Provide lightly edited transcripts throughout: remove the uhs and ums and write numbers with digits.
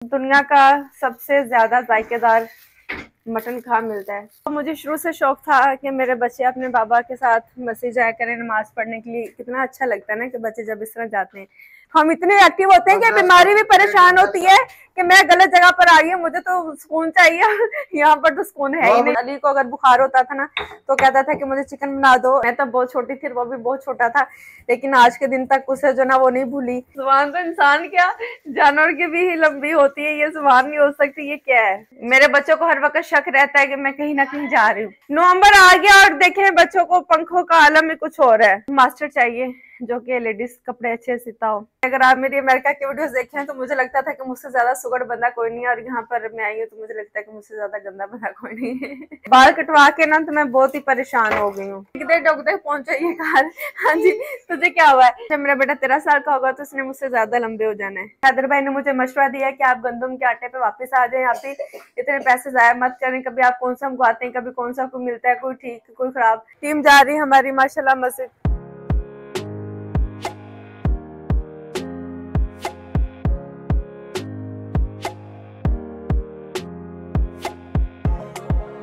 दुनिया का सबसे ज्यादा जायकेदार मटन कहाँ मिलता है। तो मुझे शुरू से शौक था कि मेरे बच्चे अपने बाबा के साथ मस्जिद जाया करें नमाज पढ़ने के लिए। कितना अच्छा लगता है ना कि बच्चे जब इस तरह जाते हैं। हम इतने एक्टिव होते हैं कि बीमारी भी परेशान होती है कि मैं गलत जगह पर आ गई हूँ, मुझे तो सुकून चाहिए। यहाँ पर तो सुकून है ही नहीं। अली को अगर बुखार होता था ना तो कहता था कि मुझे चिकन बना दो। मैं तो बहुत छोटी थी, वो भी बहुत छोटा था, लेकिन आज के दिन तक उसे जो ना वो नहीं भूली। जुबान तो इंसान क्या जानवर की भी लंबी होती है, ये जुबान नहीं हो सकती, ये क्या है। मेरे बच्चों को हर वक्त शक रहता है कि मैं कहीं ना कहीं जा रही हूँ। नवंबर आ गया और देखें बच्चों को पंखों का आलम ही कुछ और है। मास्टर चाहिए जो कि लेडीज कपड़े अच्छे सीता हो। अगर आप मेरी अमेरिका की वीडियोस देखे हैं तो मुझे लगता था कि मुझसे ज्यादा सुगड़ बंदा कोई नहीं है, और यहाँ पर मैं आई हूँ तो मुझे लगता है कि मुझसे ज्यादा गंदा बंदा कोई नहीं है। बाल कटवा के ना तो मैं बहुत ही परेशान हो गई हूँ। कितने डॉक्टर तक पहुंचे ये कार। हाँ जी, तुझे क्या हुआ है? जब मेरा बेटा 13 साल का होगा तो उसने मुझसे ज्यादा लंबे हो जाना है। हैदर भाई ने मुझे मशवरा दिया कि आप गंदम के आटे पे वापस आ जाए, आप इतने पैसे जाया मत करें। कभी आप कौन सा मंगवाते हैं, कभी कौन सा आपको मिलता है, कोई ठीक कोई खराब। टीम जा रही है हमारी माशाल्लाह मस्जिद।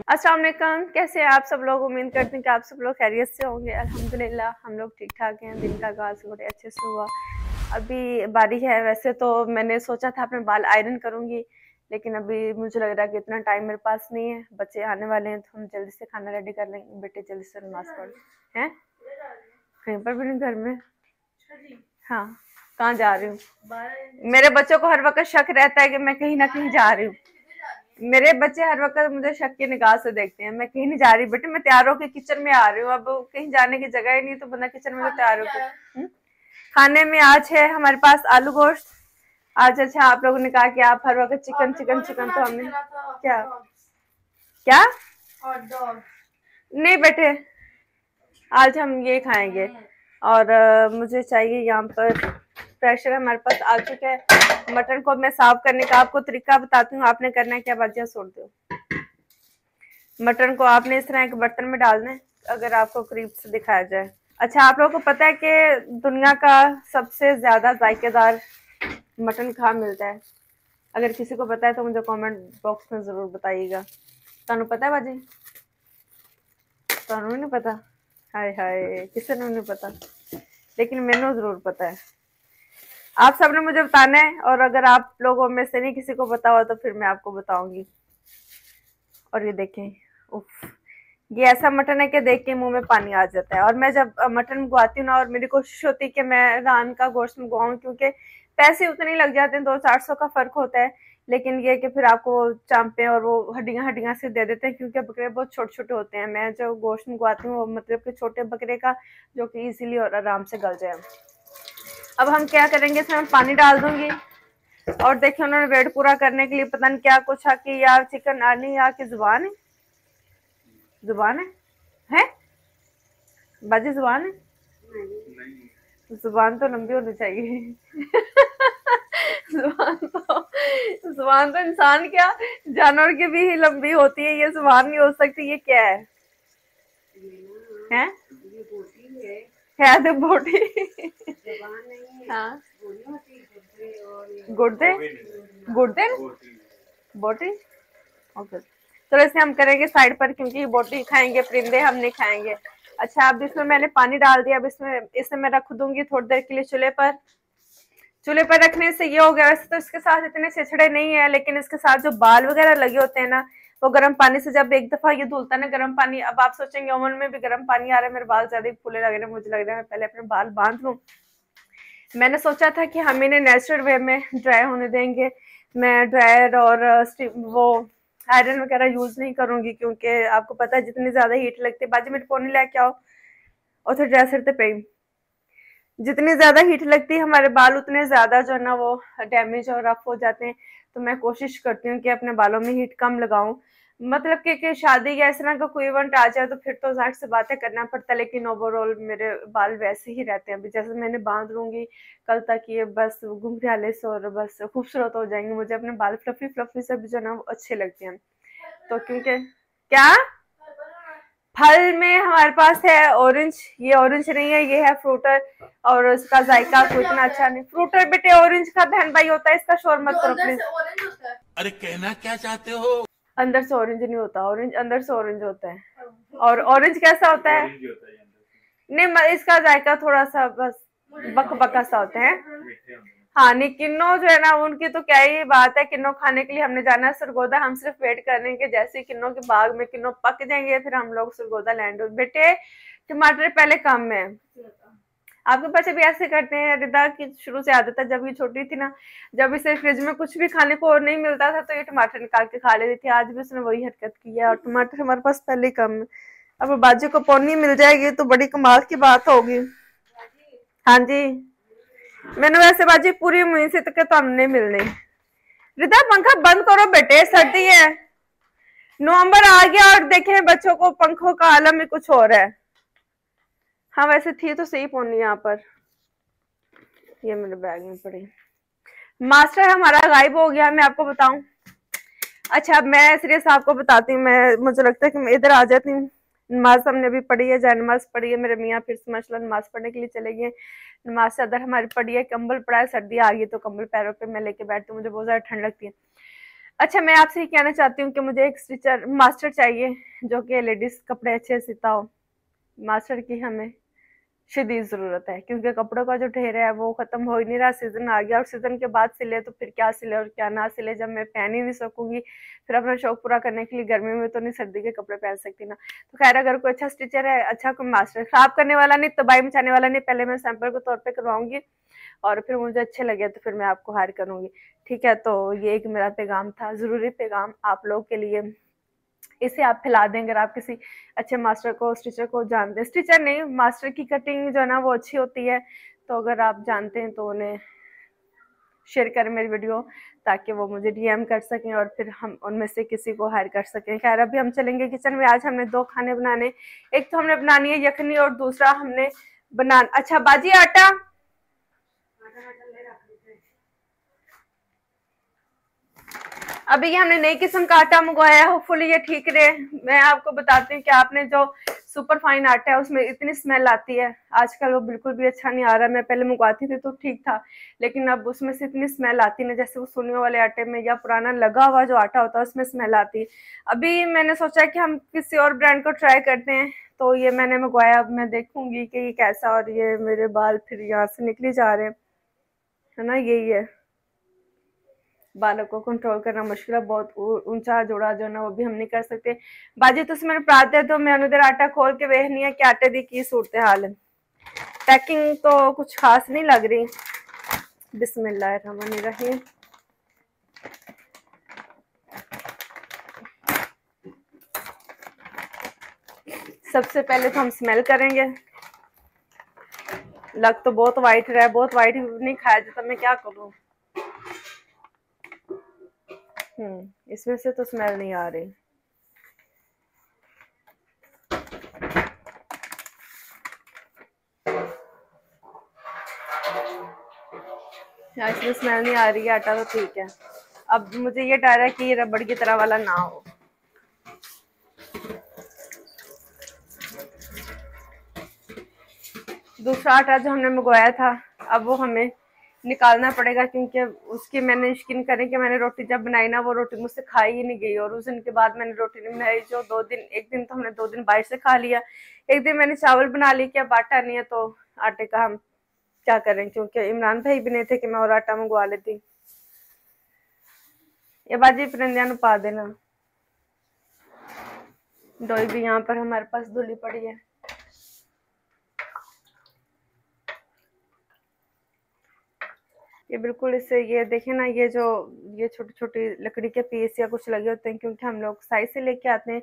अस्सलाम वालेकुम, कैसे हैं आप सब लोग? उम्मीद करते हैं कि आप सब लोग खैरियत से होंगे। अल्हम्दुलिल्लाह हम लोग ठीक ठाक हैं। दिन का आगाज बड़े अच्छे से हुआ। अभी बारी है, वैसे तो मैंने सोचा था अपने बाल आयरन करूंगी, लेकिन अभी मुझे लग रहा है कि इतना टाइम मेरे पास नहीं है। बच्चे आने वाले हैं तो हम जल्दी से खाना रेडी कर लेंगे। बेटे जल्दी से नमाज पढ़ हैं। कहीं पर भी नहीं, घर में। हाँ, कहाँ जा रही हूँ? मेरे बच्चों को हर वक्त शक रहता है कि मैं कहीं ना कहीं जा रही हूँ। मेरे बच्चे हर वक्त मुझे शक की निगाह से देखते हैं। मैं कहीं नहीं जा रही बेटे, मैं तैयार होकर किचन में आ रही हूँ। अब कहीं जाने की जगह ही नहीं तो बंदा किचन में तो तैयार होकर। खाने में आज है हमारे पास आलू गोश्त। आज अच्छा, आप लोगों ने कहा कि आप हर वक्त चिकन चिकन चिकन, तो हमने क्या क्या नहीं बेटे, आज हम ये खाएंगे। और मुझे चाहिए यहाँ पर प्रेशर हमारे पास आ चुका है। मटन को मैं साफ करने का आपको तरीका बताती हूँ। आपने करना है क्या, बाजिया छोड़ दो। मटन को आपने इस तरह एक बर्तन में डालना है, अगर आपको करीब से दिखाया जाए। अच्छा, आप लोगों को पता है कि दुनिया का सबसे ज्यादा जायकेदार मटन कहाँ मिलता है? अगर किसी को पता है तो मुझे कमेंट बॉक्स में जरूर बताइएगा। तानू पता है बाजी? तानू नहीं पता? हाय हाय, किसी ने नहीं पता, लेकिन मैंने जरूर पता है। आप सबने मुझे बताना है, और अगर आप लोगों में से नहीं किसी को पता हो तो फिर मैं आपको बताऊंगी। और ये देखें, उफ, ये ऐसा मटन है कि देख के मुंह में पानी आ जाता है। और मैं जब मटन मंगवाती हूँ ना, और मेरी कोशिश होती है कि मैं रान का गोश्त मंगवाऊँ, क्योंकि पैसे उतने ही लग जाते हैं, 200-400 का फर्क होता है। लेकिन ये कि फिर आपको चांपे और वो हड्डियां हड्डियां से दे देते हैं, क्योंकि बकरे बहुत छोटे छोटे होते हैं। मैं जो गोश्त मंगवाती हूँ वो मतलब कि छोटे बकरे का, जो कि इजीली और आराम से गल जाए। अब हम क्या करेंगे, इसमें हम पानी डाल दूंगी। और देखिए उन्होंने वेट पूरा करने के लिए पता नहीं क्या कुछ आके, या चिकन आनी या की जुबान है, जुबान है बाजी, जुबान है? जुबान तो लंबी होनी चाहिए। जुबान तो इंसान क्या जानवर की भी लंबी होती है, ये जुबान नहीं हो सकती, ये क्या है? हैं? है तो बोटी। हाँ, गुर्दे, गुर्दे, बोटी। ओके, चलो इसे हम करेंगे साइड पर, क्योंकि बोटी खाएंगे परिंदे, हम नहीं खाएंगे। अच्छा, अब इसमें मैंने पानी डाल दिया। अब इसमें इसे मैं रख दूंगी थोड़ी देर के लिए चूल्हे पर। चूल्हे पर रखने से ये हो गया, वैसे तो इसके साथ इतने छिछड़े नहीं है, लेकिन इसके साथ जो बाल वगैरह लगे होते हैं ना, वो गर्म पानी से जब एक दफा ये धुलता है ना गर्म पानी। अब आप सोचेंगे ओवन में भी गर्म पानी आ रहा है, मेरे बाल ज्यादा ही फूले लग रहे हैं। मुझे लग रहा है मैं पहले अपने बाल बांध लूं। मैंने सोचा था कि हम इन्हें नेचुरल वे में ड्राई होने देंगे। मैं ड्रायर और वो आयरन वगैरह यूज नहीं करूंगी, क्योंकि आपको पता है जितनी ज्यादा हीट लगती है। बाजी मेरे पोनी लेके आओ और फिर ड्रेसर पे पे, जितनी ज्यादा हीट लगती है हमारे बाल उतने ज्यादा जो है ना वो डैमेज और रफ हो जाते हैं। तो मैं कोशिश करती हूँ कि अपने बालों में हीट कम लगाऊं। मतलब कि शादी या इस तरह का कोई इवेंट आ जाए तो फिर तो जाहिर से बातें करना पड़ता है, लेकिन ओवरऑल मेरे बाल वैसे ही रहते हैं। अभी जैसे मैंने बांध लूंगी कल तक, ये बस घुंघराले से और बस खूबसूरत हो जाएंगे। मुझे अपने बाल फ्लफी फ्लफी से भी जो ना वो अच्छे लगते हैं। तो क्योंकि क्या फल में हमारे पास है ऑरेंज, ये ऑरेंज नहीं है, ये है फ्रूटर, और इसका जायका तो इतना अच्छा नहीं। फ्रूटर बेटे ऑरेंज का बहन भाई होता है, इसका शोर मत करो प्लीज। अरे कहना क्या चाहते हो? अंदर से ऑरेंज नहीं होता, ऑरेंज अंदर से ऑरेंज होता है। और ऑरेंज कैसा होता है? नहीं, इसका जायका थोड़ा सा बस बक बका सा होता है। हाँ नहीं, किन्नो जो है ना, उनकी तो क्या ही बात है। किन्नो खाने के लिए हमने जाना है सरगोदा, हम सिर्फ वेट कर रहे हैं कि जैसे किन्नो के बाग में किन्नो पक जाएंगे फिर हम लोग सरगोदा लैंड हो। बेटे टमाटर पहले कम है। आपके बच्चे भी ऐसे करते हैं, रिदा की शुरू से आदत है। जब ये छोटी थी ना, जब इसे फ्रिज में कुछ भी खाने को और नहीं मिलता था तो ये टमाटर निकाल के खा लेती थी। आज भी उसने वही हरकत की है, और टमाटर हमारे पास पहले कम है। अब बाजू को पौनी मिल जाएगी तो बड़ी कमाल की बात होगी। हाँ जी, मैंने वैसे बाजी पूरी उम्मीद से तक तो नहीं मिलनी। रिदा पंखा बंद करो बेटे, सर्दी है। नवंबर आ गया और देखे बच्चों को पंखों का आलम ही कुछ और है। हाँ वैसे थी तो सही पौनी यहाँ पर, ये मेरे बैग में पड़ी। मास्टर हमारा गायब हो गया, मैं आपको बताऊं। अच्छा मैं सीरियस आपको बताती हूँ, मैं मुझे लगता है कि मैं इधर आ जाती हूँ। नमाज हमने अभी पढ़ी है, जाए नमाज पढ़ी है, मेरे मियाँ फिर से माशाल्लाह नमाज पढ़ने के लिए चले गए। नमाज से अदर हमारी पढ़ी है, कंबल पड़ा है, सर्दी आ गई तो कंबल पैरों पे मैं लेके बैठती हूँ, मुझे बहुत ज्यादा ठंड लगती है। अच्छा मैं आपसे ये कहना चाहती हूँ कि मुझे एक स्टिचर मास्टर चाहिए जो कि लेडीज कपड़े अच्छे सीता हो। मास्टर की हमें शदीद जरूरत है, क्योंकि कपड़ों का जो ढेर है वो खत्म हो ही नहीं रहा। सीजन आ गया और सीजन के बाद सिले तो फिर क्या सिले और क्या ना सिले, जब मैं पहन ही नहीं सकूंगी फिर अपना शौक पूरा करने के लिए गर्मी में तो नहीं सर्दी के कपड़े पहन सकती ना। तो खैर अगर कोई अच्छा स्टिचर है, अच्छा कोई मास्टर, खराब करने वाला नहीं, तबाही मचाने वाला नहीं, पहले मैं सैंपल के तौर पर करवाऊंगी और फिर मुझे अच्छे लगे तो फिर मैं आपको हायर करूंगी। ठीक है, तो ये एक मेरा पैगाम था, जरूरी पैगाम आप लोग के लिए। इसे आप फैला दें अगर आप किसी अच्छे मास्टर को, स्टिचर को जानते हैं। स्टिचर नहीं, मास्टर की कटिंग जो है ना वो अच्छी होती है, तो अगर आप जानते हैं तो उन्हें शेयर करें मेरी वीडियो, ताकि वो मुझे डीएम कर सकें और फिर हम उनमें से किसी को हायर कर सकें। खैर अभी हम चलेंगे किचन में। आज हमने 2 खाने बनाने, एक तो हमने बनानी है यखनी और दूसरा हमने बना, अच्छा बाजी आटा अभी ये हमने नई किस्म का आटा मंगवाया है, होपफुली ये ठीक रहे। मैं आपको बताती हूँ कि आपने जो सुपर फाइन आटा है उसमें इतनी स्मेल आती है, आजकल वो बिल्कुल भी अच्छा नहीं आ रहा। मैं पहले मंगवाती थी तो ठीक था, लेकिन अब उसमें से इतनी स्मेल आती है ना, जैसे वो सुनियों वाले आटे में या पुराना लगा हुआ जो आटा होता है उसमें स्मेल आती है। अभी मैंने सोचा कि हम किसी और ब्रांड को ट्राई करते हैं, तो ये मैंने मंगवाया। अब मैं देखूंगी कि ये कैसा, और ये मेरे बाल फिर यहाँ से निकली जा रहे हैं, है ना, यही है। बालों को कंट्रोल करना मुश्किल है, बहुत ऊंचा जोड़ा जो ना वो भी हम नहीं कर सकते। बाजी तुम मैंने पराते तो मैं उधर आटा खोल के वेखनी है कि आटे दी की सूरत हाल है। पैकिंग तो कुछ खास नहीं लग रही। बिस्मिल्लाहिर्रहमानिर्रहीम। सबसे पहले तो हम स्मेल करेंगे। लग तो बहुत वाइट रहा है, बहुत वाइट नहीं खाया जाता, मैं क्या करूं। इसमें से तो स्मेल नहीं आ रही। इसमें स्मेल नहीं आ रही है, आटा तो ठीक है। अब मुझे ये डर है कि ये रबड़ की तरह वाला ना हो। दूसरा आटा जो हमने मंगवाया था अब वो हमें निकालना पड़ेगा, क्योंकि उसकी मैंने यकीन करें कि मैंने रोटी जब बनाई ना वो रोटी मुझसे खाई ही नहीं गई, और उस दिन के बाद मैंने रोटी नहीं बनाई। जो 2 दिन, एक दिन तो हमने 2 दिन बाहर से खा लिया, एक दिन मैंने चावल बना ली कि अब आटा नहीं है तो आटे का हम क्या करें, क्योंकि इमरान भाई भी नहीं थे कि मैं और आटा मंगवा लेती। ये बाजी परिंदिया पा देना। डोई भी यहाँ पर हमारे पास धुली पड़ी है। ये बिल्कुल इससे, ये देखे ना, ये जो ये छोटी छोटी लकड़ी के पीस या कुछ लगे होते हैं, क्योंकि हम लोग साइज से लेके आते हैं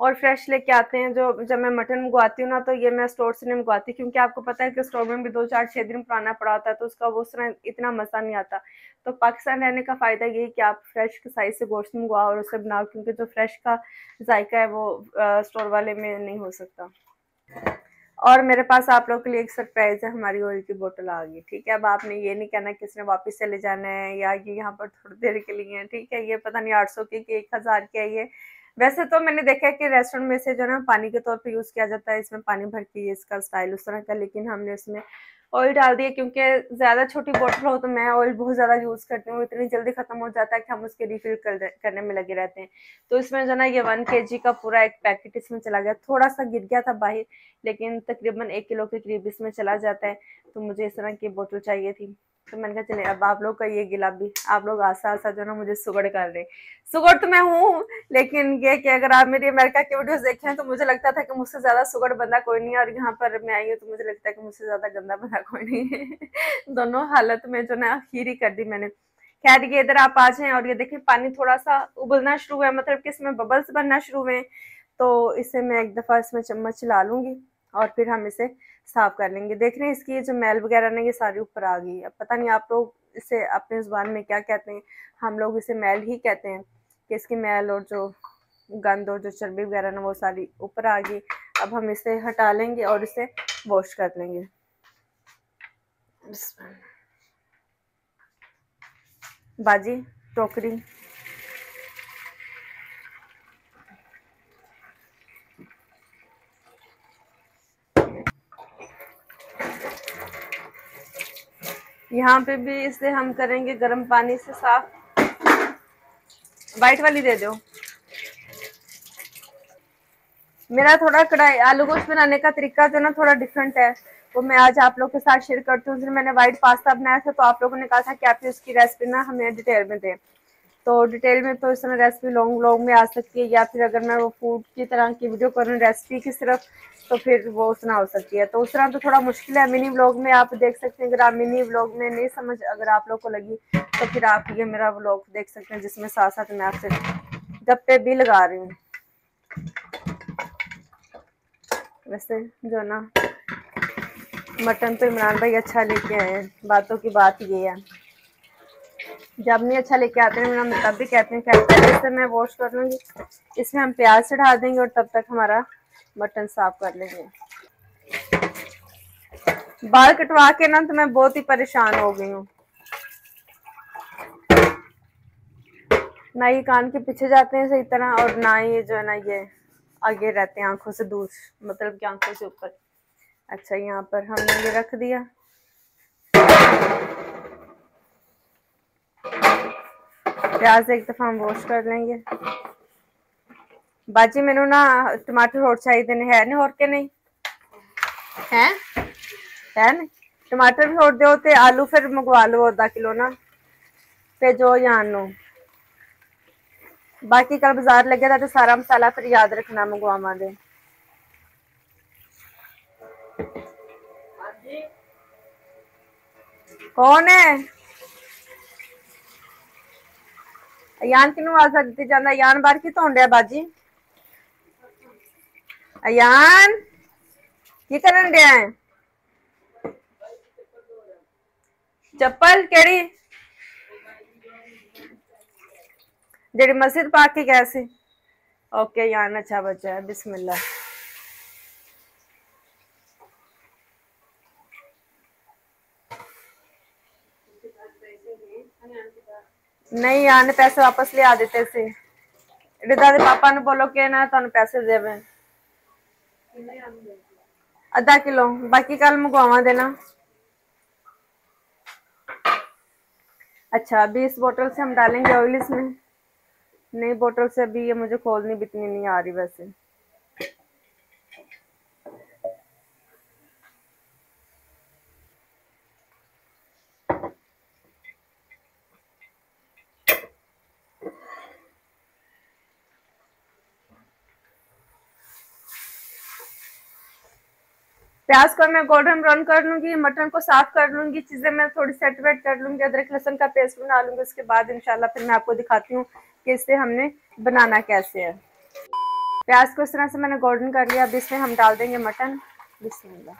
और फ्रेश लेके आते हैं। जो जब मैं मटन मंगवाती हूँ ना तो ये मैं स्टोर से नहीं मंगवाती, क्योंकि आपको पता है कि स्टोर में भी 2, 4, 6 दिन पुराना पड़ा होता है, तो उसका वो इतना मजा नहीं आता। तो पाकिस्तान रहने का फायदा ये है कि आप फ्रेश के साइज से गोश्त मंगवाओ और उसे बनाओ, क्योंकि जो फ्रेश का जायका है वो स्टोर वाले में नहीं हो सकता। और मेरे पास आप लोगों के लिए एक सरप्राइज है, हमारी ऑयल की बोतल आ गई। ठीक है, अब आपने ये नहीं कहना कि इसने वापस चले जाना है या ये यहाँ पर थोड़ी देर के लिए है। ठीक है, ये पता नहीं 800 की 1000 की है, ये वैसे तो मैंने देखा है कि रेस्टोरेंट में से जो ना पानी के तौर पे यूज किया जाता है, इसमें पानी भर के, इसका स्टाइल उस तरह का, लेकिन हमने उसमें ऑयल डाल दिया क्योंकि ज्यादा छोटी बोतल हो तो मैं ऑयल बहुत ज्यादा यूज करती हूँ, इतनी जल्दी खत्म हो जाता है कि हम उसके रिफिल करने में लगे रहते हैं। तो इसमें जो ना ये 1 kg का पूरा एक पैकेट इसमें चला गया, थोड़ा सा गिर गया था बाहर, लेकिन तकरीबन 1 किलो के करीब इसमें चला जाता है। तो मुझे इस तरह की बोतल चाहिए थी, तो मैंने कहा चले अब आप लोग का ये गिला भी, आप लोग आसा आसा जो ना मुझे सुगड़ कर रहे। सुगड़ तो मैं हूँ, लेकिन ये कि अगर आप मेरी अमेरिका की वीडियोस देखे हैं तो मुझे लगता था कि मुझसे ज्यादा सुगड़ बंदा कोई नहीं है, और यहाँ पर मैं आई हूँ तो मुझे लगता है कि मुझसे ज्यादा गंदा बंदा कोई नहीं है दोनों हालत में जो ना खीर ही कर दी मैंने। खैर ये इधर आप आ जाएं, और ये देखें पानी थोड़ा सा उबलना शुरू हुआ है, मतलब कि इसमें बबल्स बनना शुरू हुए, तो इसे मैं एक दफा इसमें चम्मच चला लूंगी और फिर हम इसे साफ कर लेंगे। देख रहे हैं इसकी जो मैल वगैरह ना ये सारी ऊपर आ गई है। पता नहीं आप लोग इसे अपने जुबान में क्या कहते हैं, हम लोग इसे मैल ही कहते हैं, कि इसकी मैल और जो गंद और जो चर्बी वगैरह ना वो सारी ऊपर आ गई। अब हम इसे हटा लेंगे और इसे वॉश कर लेंगे। बाजी टोकरी, यहाँ पे भी इसे हम करेंगे गर्म पानी से साफ। व्हाइट वाली दे दो। मेरा थोड़ा कढ़ाई आलू गोश्त बनाने का तरीका जो ना थोड़ा डिफरेंट है, वो मैं आज आप लोग के साथ शेयर करती हूँ। मैंने व्हाइट पास्ता बनाया था, तो आप लोगों ने कहा था कि आप उसकी रेसिपी ना हमें डिटेल में दें, तो डिटेल में तो इस तरह रेसिपी लॉन्ग व्लॉग में आ सकती है, या फिर अगर मैं वो फूड की तरह की वीडियो करूँ रेसिपी की सिर्फ, तो फिर वो उस तरह हो सकती है। तो उस तरह तो थोड़ा मुश्किल है, मिनी व्लॉग में आप देख सकते हैं। अगर आप मिनी व्लॉग में नहीं समझ अगर आप लोग को लगी तो फिर आप ये मेरा व्लॉग देख सकते हैं, जिसमें साथ साथ मैं आपसे गप्पे भी लगा रही हूँ। वैसे जो ना मटन तो इमरान भाई अच्छा लेके आए हैं, बातों की बात ये है, जब नहीं अच्छा लेके आते हैं हम तब भी कहते हैं। पहले इसे मैं वॉश कर लूंगी, इसमें हम प्याज चढ़ा देंगे और तब तक हमारा मटन साफ कर लेंगे। बाल कटवा के ना तो मैं बहुत ही परेशान हो गई हूँ, ना ये कान के पीछे जाते हैं सही तरह, और ना ये जो है ना ये आगे रहते हैं आंखों से दूर, मतलब कि आंखों से ऊपर। अच्छा यहाँ पर हमने ये रख दिया। प्याज एक दफा हम वॉश कर लेंगे। बाजी मैनू ना टमाटर होर चाहिए ने, है ने होर के नहीं है, है ने टमाटर भी होर दो, ते आलू फिर मंगवा लो आधा किलो ना, फिर जो यहाँ नो बाकी कल बाजार लगे था तो सारा मसाला फिर याद रखना मंगवावा दे। कौन है अयान किनू आवाज़ दी जांदा? अयान बाहर की धोन दिया बाजी? अयान की करन दिया है? चप्पल केड़ी जेड़ी मस्जिद पाक के गए सी? ओके यान अच्छा बच्चा है, बिस्मिल्लाह। नहीं यार ने पैसे वापस ले आ देते सी, रिदा दे पापा ने बोलो कि ना तुहानू पैसे देवे आधा किलो, बाकी कल मंगवावा देना। अच्छा 20 बोतल से हम डालेंगे ऑयल इसमें। नई बोतल से अभी ये मुझे खोलनी भी इतनी नहीं आ रही वैसे। प्याज को मैं गोल्डन ब्राउन कर लूंगी, मटन को साफ कर लूंगी, चीजें मैं थोड़ी सेट वेट कर लूंगी, अदरक लहसुन का पेस्ट बना लूंगी। उसके बाद इंशाल्लाह फिर मैं आपको दिखाती हूँ कि इसे हमने बनाना कैसे है। प्याज को इस तरह से मैंने गोल्डन कर लिया। अब इसमें हम डाल देंगे मटन। बिस्मिल्लाह।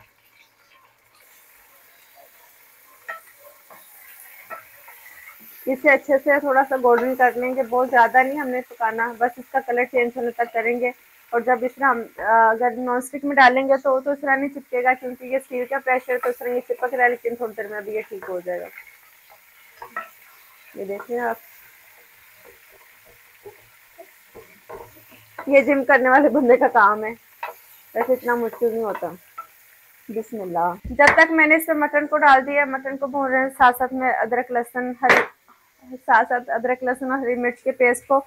इसे अच्छे से थोड़ा सा गोल्डन कर लेंगे, बहुत ज्यादा नहीं हमने पकाना, बस इसका कलर चेंज होने तक करेंगे। और जब इस तरह हम अगर नॉन स्टिक में डालेंगे तो इस तरह नहीं चिपकेगा, क्योंकि ये स्टील का प्रेशर तो इस तरह ये चिपक रहा है, लेकिन थोड़ी देर में अभी ये ठीक हो जाएगा। ये देखिए आप, ये जिम करने वाले बंदे का काम है, वैसे इतना मुश्किल नहीं होता। बिस्मिल्लाह। जब तक मैंने इसमें मटन को डाल दिया, मटन को भून रहे हैं, साथ साथ में अदरक लहसुन और हरी मिर्च के पेस्ट को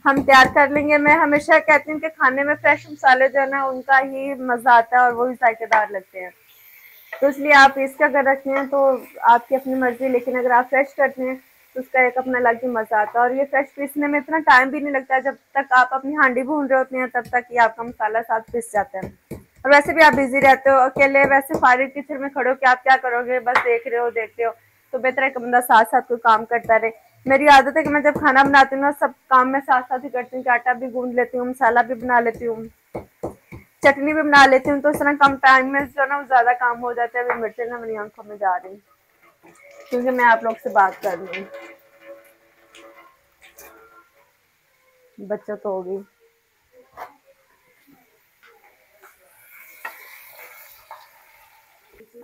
हम तैयार कर लेंगे। मैं हमेशा कहती हूँ कि खाने में फ्रेश मसाले जो है ना, उनका ही मजा आता है और वो ही जायकेदार लगते हैं। तो इसलिए आप इसका अगर रखते हैं तो आपकी अपनी मर्जी, लेकिन अगर आप फ्रेश करते हैं तो उसका एक अपना अलग ही मजा आता है। और ये फ्रेश पीसने में इतना टाइम भी नहीं लगता, जब तक आप अपनी हांडी भून रहे होते हैं तब तक ये आपका मसाला साथ पिस जाता है। और वैसे भी आप बिजी रहते हो अकेले, वैसे फारिग किचन में खड़े हो कि आप क्या करोगे, बस देख रहे हो देखते हो। तो बेहतर है कि बंदा साथ साथ कोई काम करता रहे। मेरी आदत है कि मैं जब खाना बनाती हूँ ना, सब काम मैं साथ साथ ही करती हूँ, कि आटा भी गूंद लेती हूँ, मसाला भी बना लेती हूँ, चटनी भी बना लेती हूँ। तो इस तरह कम टाइम में जो ना ज्यादा काम हो जाता है। अभी मिर्चें ना मेरी आंखों में जा रही, क्योंकि मैं आप लोग से बात कर रही हूँ। बचत होगी।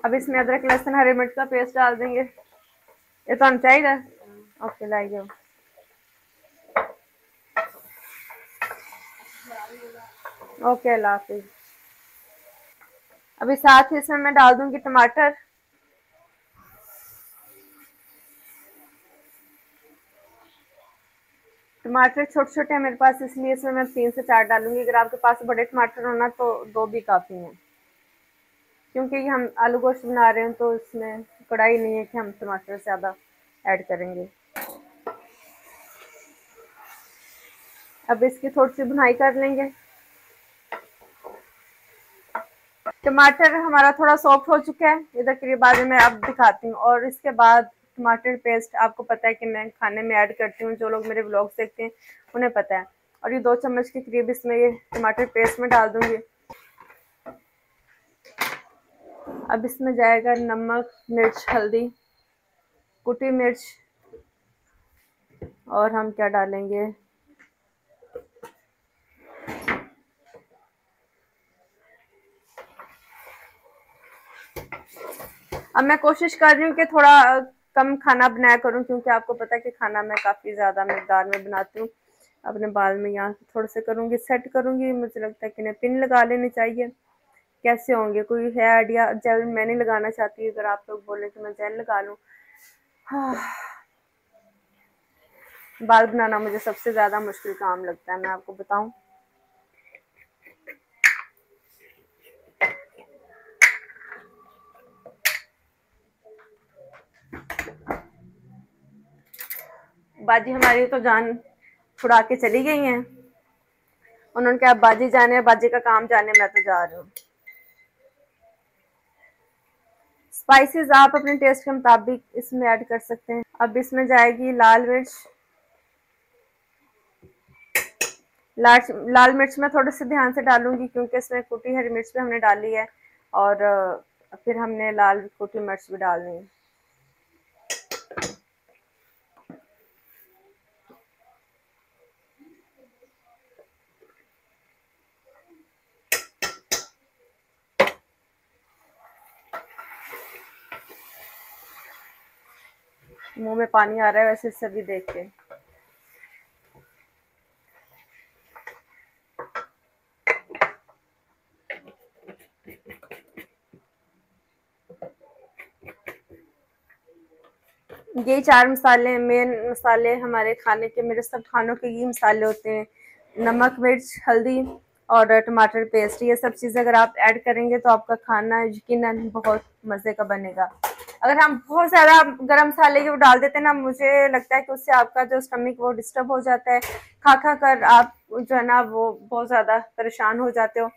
अब इसमें अदरक लहसुन हरी मिर्च का पेस्ट डाल देंगे। ये तो हम चाहिए। ओके लाइए। ओके, अल्लाह हाफिज। अभी साथ ही इसमें मैं डाल दूंगी टमाटर। टमाटर छोटे छोटे हैं मेरे पास, इसलिए इसमें मैं 3 से 4 डालूंगी। अगर आपके पास बड़े टमाटर होना तो 2 भी काफी हैं, क्योंकि हम आलू गोश्त बना रहे हैं तो इसमें कढ़ाई नहीं है कि हम टमाटर ज्यादा ऐड करेंगे। अब इसकी थोड़ी सी भुनाई कर लेंगे। टमाटर हमारा थोड़ा सॉफ्ट हो चुका है, इधर के बाद मैं अब दिखाती हूँ। और इसके बाद टमाटर पेस्ट आपको पता है कि मैं खाने में ऐड करती हूँ, जो लोग मेरे व्लॉग्स देखते हैं उन्हें पता है। और ये 2 चम्मच के करीब इसमें ये टमाटर पेस्ट में डाल दूंगी। अब इसमें जाएगा नमक, मिर्च, हल्दी, कुटी मिर्च, और हम क्या डालेंगे, अब मैं कोशिश कर रही हूँ कि थोड़ा कम खाना बनाया करूँ, क्योंकि आपको पता है कि खाना मैं काफ़ी ज़्यादा मकदार में बनाती हूँ। अपने बाल में यहाँ थोड़े से करूँगी, सेट करूँगी। मुझे लगता है कि इन्हें पिन लगा लेनी चाहिए। कैसे होंगे, कोई है आइडिया? जेल मैं नहीं लगाना चाहती, अगर आप लोग बोले तो मैं जेल लगा लूँ। हाँ, बाल बनाना मुझे सबसे ज़्यादा मुश्किल काम लगता है, मैं आपको बताऊँ। बाजी हमारी तो जान छुड़ा के चली गई हैं। उन्होंने कहा बाजी जाने, बाजी का काम जाने, मैं तो जा रही हूँ। स्पाइसेस आप अपने टेस्ट के मुताबिक इसमें ऐड कर सकते हैं। अब इसमें जाएगी लाल मिर्च। लाल मिर्च मैं थोड़े से ध्यान से डालूंगी, क्योंकि इसमें कुटी हरी मिर्च भी हमने डाली है, और फिर हमने लाल कुटी मिर्च भी डालनी है। मुंह में पानी आ रहा है वैसे इससे भी देख के। ये 4 मसाले, मेन मसाले हमारे खाने के, मेरे सब खानों के ये मसाले होते हैं। नमक, मिर्च, हल्दी और टमाटर पेस्ट। ये सब चीज़ें अगर आप ऐड करेंगे तो आपका खाना यकीनन बहुत मज़े का बनेगा। अगर हम बहुत ज़्यादा गरम मसाले के वो डाल देते हैं ना, मुझे लगता है कि उससे आपका जो स्टमक वो डिस्टर्ब हो जाता है। खा खा कर आप जो है ना वो बहुत ज़्यादा परेशान हो जाते हो।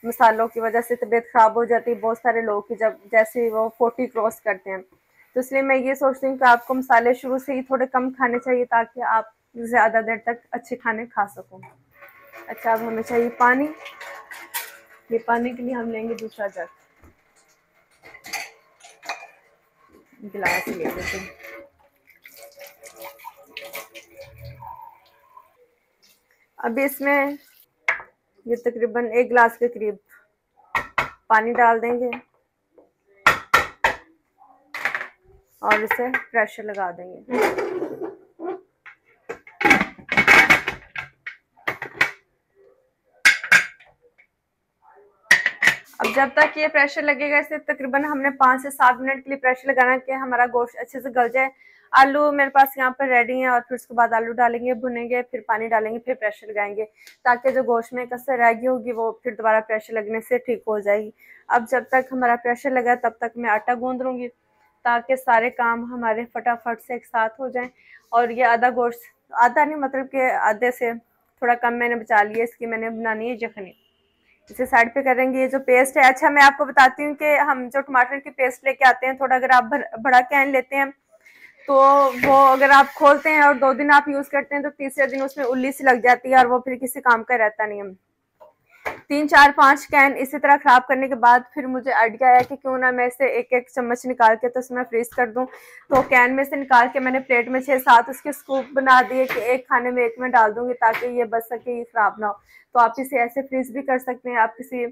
मसालों की वजह से तबीयत खराब हो जाती है बहुत सारे लोगों की, जब जैसे वो 40 क्रॉस करते हैं। तो इसलिए मैं ये सोचती हूँ कि आपको मसाले शुरू से ही थोड़े कम खाने चाहिए, ताकि आप ज़्यादा देर तक अच्छे खाने खा सको। अच्छा, अब हमें चाहिए पानी। ये पानी के लिए हम लेंगे दूसरा जग, गिलास ले लेते हैं। अब इसमें ये तकरीबन 1 गिलास के करीब पानी डाल देंगे और इसे प्रेशर लगा देंगे। अब जब तक ये प्रेशर लगेगा, इसे तकरीबन हमने 5 से 7 मिनट के लिए प्रेशर लगाना कि हमारा गोश्त अच्छे से गल जाए। आलू मेरे पास यहाँ पर रेडी है और फिर उसके बाद आलू डालेंगे, भुनेंगे, फिर पानी डालेंगे, फिर प्रेशर लगाएंगे ताकि जो गोश्त में कसर रह गई होगी वो फिर दोबारा प्रेशर लगने से ठीक हो जाएगी। अब जब तक हमारा प्रेशर लगा तब तक मैं आटा गूंद लूँगी ताकि सारे काम हमारे फटाफट से एक साथ हो जाएं। और ये आधा गोश्त, आधा नहीं मतलब कि आधे से थोड़ा कम मैंने बचा लिया, इसकी मैंने बनानी है यखनी। इसे साइड पे करेंगे। ये जो पेस्ट है, अच्छा मैं आपको बताती हूँ कि हम जो टमाटर की पेस्ट लेके आते हैं, थोड़ा अगर आप बड़ा कैन लेते हैं तो वो अगर आप खोलते हैं और 2 दिन आप यूज करते हैं तो तीसरे दिन उसमें उल्ली सी लग जाती है और वो फिर किसी काम का रहता नहीं है। 3 4 5 कैन इसी तरह खराब करने के बाद फिर मुझे आइडिया आया कि क्यों ना मैं इसे एक एक चम्मच निकाल के तो इसमें फ्रीज कर दूं। तो कैन में से निकाल के मैंने प्लेट में 6-7 उसके स्कूप बना दिए कि एक खाने में एक में डाल दूंगी ताकि ये बच सके, ये खराब ना हो। तो आप इसे ऐसे फ्रीज भी कर सकते हैं, आप किसी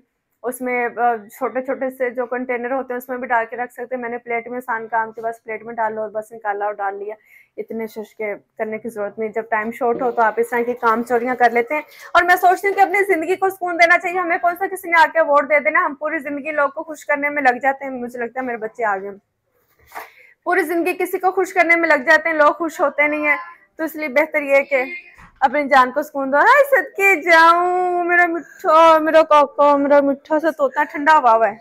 उसमें छोटे छोटे से जो कंटेनर होते हैं उसमें भी डाल के रख सकते हैं। मैंने प्लेट में सान काम के बस प्लेट में डाल लो और बस निकाला और डाल लिया। इतने शुश के करने की जरूरत नहीं। जब टाइम शॉर्ट हो तो आप इस तरह की काम चोरियां कर लेते हैं। और मैं सोचती हूँ कि अपनी जिंदगी को सुकून देना चाहिए, हमें कौन सा किसी ने आके अवार्ड दे देना। हम पूरी जिंदगी लोग को खुश करने में लग जाते हैं। मुझे लगता है मेरे बच्चे आ गए, पूरी जिंदगी किसी को खुश करने में लग जाते हैं, लोग खुश होते नहीं है। तो इसलिए बेहतर ये कि अपनी जान को सुकून दो। हाय सदके जाऊं मेरा मिठा, मेरा काका, मेरा मिठा सा तोता। ठंडा हुआ है,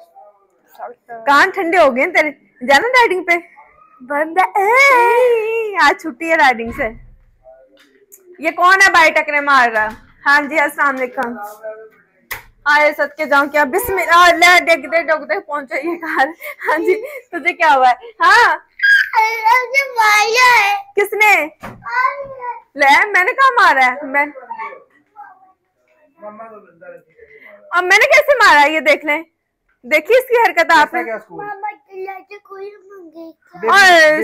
कान ठंडे हो गए तेरे। जाना राइडिंग पे? बंद आज छुट्टी है राइडिंग से। ये कौन है भाई टकरे मार रहा? हाँ जी अस्सलाम वालेकुम। आए सदके जाऊं क्या? बिस्मिल्लाह। ले देख दे डोग तक पहुंचे ये कार। हाँ जी तुझे क्या हुआ है? हाँ किसने? ले मैंने कहा मारा है? मैं अब मैंने कैसे मारा ये देख लें। देखिए इसकी हरकत आपने।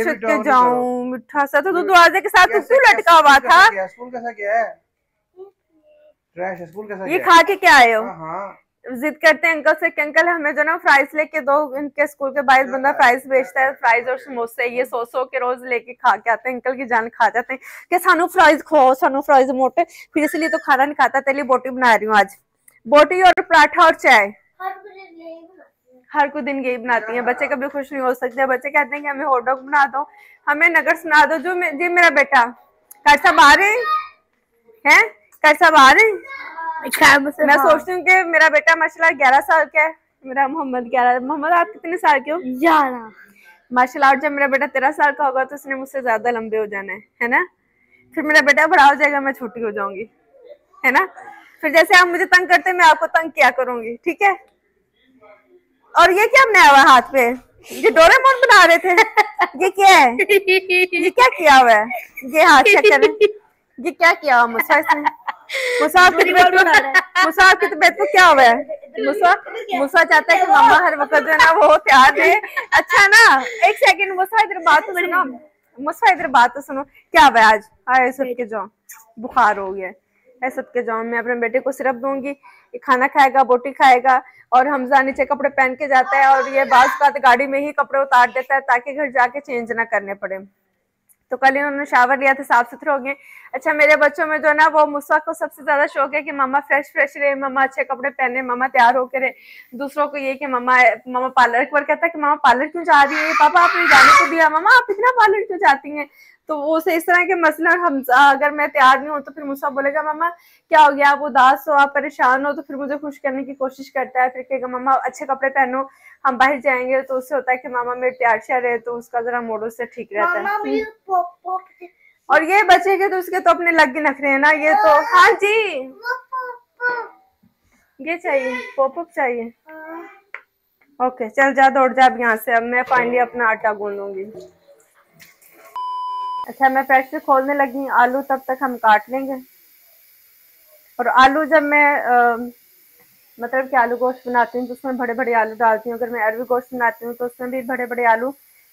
सदके जाऊं मिठा सा तो दरवाजे के साथ क्यों लटका हुआ था? स्कूल कैसा क्या है? ट्रैश स्कूल कैसा ये खा के क्या आए हो? हाँ जिद करते हैं अंकल से कि अंकल हमें जो ना फ्राइज लेके दो। इनके स्कूल के 22 बंदा फ्राइज बेचता है, फ्राइज और समोसे ये 100 के रोज लेके खा के आते हैं। अंकल की जान खा जाते हैं कि सानू फ्राइज खाओ, सानू फ्राइज मोटे। फिर इसलिए तो खाना नहीं खाता। तेली बोटी बना रही हूँ आज, बोटी और पराठा और चाय। हर को दिन यही बनाती हैं। बच्चे कभी खुश नहीं हो सकते। बच्चे कहते हैं कि हमें हॉट डॉग बना दो, हमें नगर्स बना दो। जो जी मेरा बेटा कर सब आ रहे हैं, कर सब आ रहे हैं। मैं सोचती हूँ कि मेरा बेटा माशाल्लाह 11 साल का है। मेरा मोहम्मद 11। मोहम्मद आप कितने साल के हो? 11 माशाल्लाह। और जब मेरा बेटा 13 साल का होगा तो उसने मुझसे ज्यादा लंबे हो जाना है ना। फिर मेरा बेटा बड़ा हो जाएगा, मैं छोटी हो जाऊंगी, है ना। फिर जैसे आप मुझे तंग करते मैं आपको तंग किया करूंगी, ठीक है। और ये क्या बनाया हुआ हाथ पे? ये डोरेमोन बना रहे थे? ये क्या है? ये क्या किया हुआ है? ये हाथ चेक करें, ये क्या किया हुआ मुसा इसने? मुसाफ की तबीयत को क्या हुआ है? मुसा चाहता है कि मम्मा हर वक्त जो है ना वो तैयार रहे। अच्छा ना, एक सेकंड मुसा इधर बात तो सुनो। मुसा इधर बात तो सुनो, क्या हुआ आज? आए सदके जाऊं बुखार हो गया है। सदके जाऊं मैं अपने बेटे को सिरप दूंगी, ये खाना खाएगा, बोटी खाएगा। और हमजा नीचे कपड़े पहन के जाता है और ये बाज का गाड़ी में ही कपड़े उतार देता है ताकि घर जाके चेंज ना करने पड़े। तो कल इन्होंने शावर लिया था, साफ सुथरे हो गए। अच्छा मेरे बच्चों में जो ना वो मुस्वा को सबसे ज्यादा शौक है कि मम्मा फ्रेश फ्रेश रहे, मम्मा अच्छे कपड़े पहने, मम्मा तैयार होकर रहे। दूसरों को ये कि मम्मा पार्लर। एक बार कहता है कि मम्मा पार्लर क्यों जा रही है? पापा आपने जाने को दिया, मम्मा आप इतना पार्लर क्यों जाती हैं? तो वो से इस तरह के मसले। और हम अगर मैं तैयार नहीं हूँ तो फिर मुस्वा बोलेगा मम्मा क्या हो गया, आप उदास हो, आप परेशान हो। तो फिर मुझे खुश करने की कोशिश करता है। फिर कहेगा मम्मा अच्छे कपड़े पहनो, हम बाहर जाएंगे। तो उससे होता है कि मामा मेरे तैयार श्यार रहे, तो उसका जरा मूड उससे ठीक रहता है। और ये बचेगा तो उसके तो अपने लग के नखरे हैं ना ये तो। हाँ जी ये चाहिए, पॉपअप चाहिए। ओके चल जा, दौड़ जा अब यहाँ से। अब मैं फाइनली अपना आटा गूंदूंगी। अच्छा मैं प्रेशर खोलने लगी आलू, तब तक हम काट लेंगे। और आलू जब मैं मतलब कि आलू गोश्त बनाती हूँ तो उसमें बड़े बड़े आलू डालती हूँ। अगर मैं अरबी गोश्त बनाती हूँ तो उसमें भी बड़े बड़े आलू,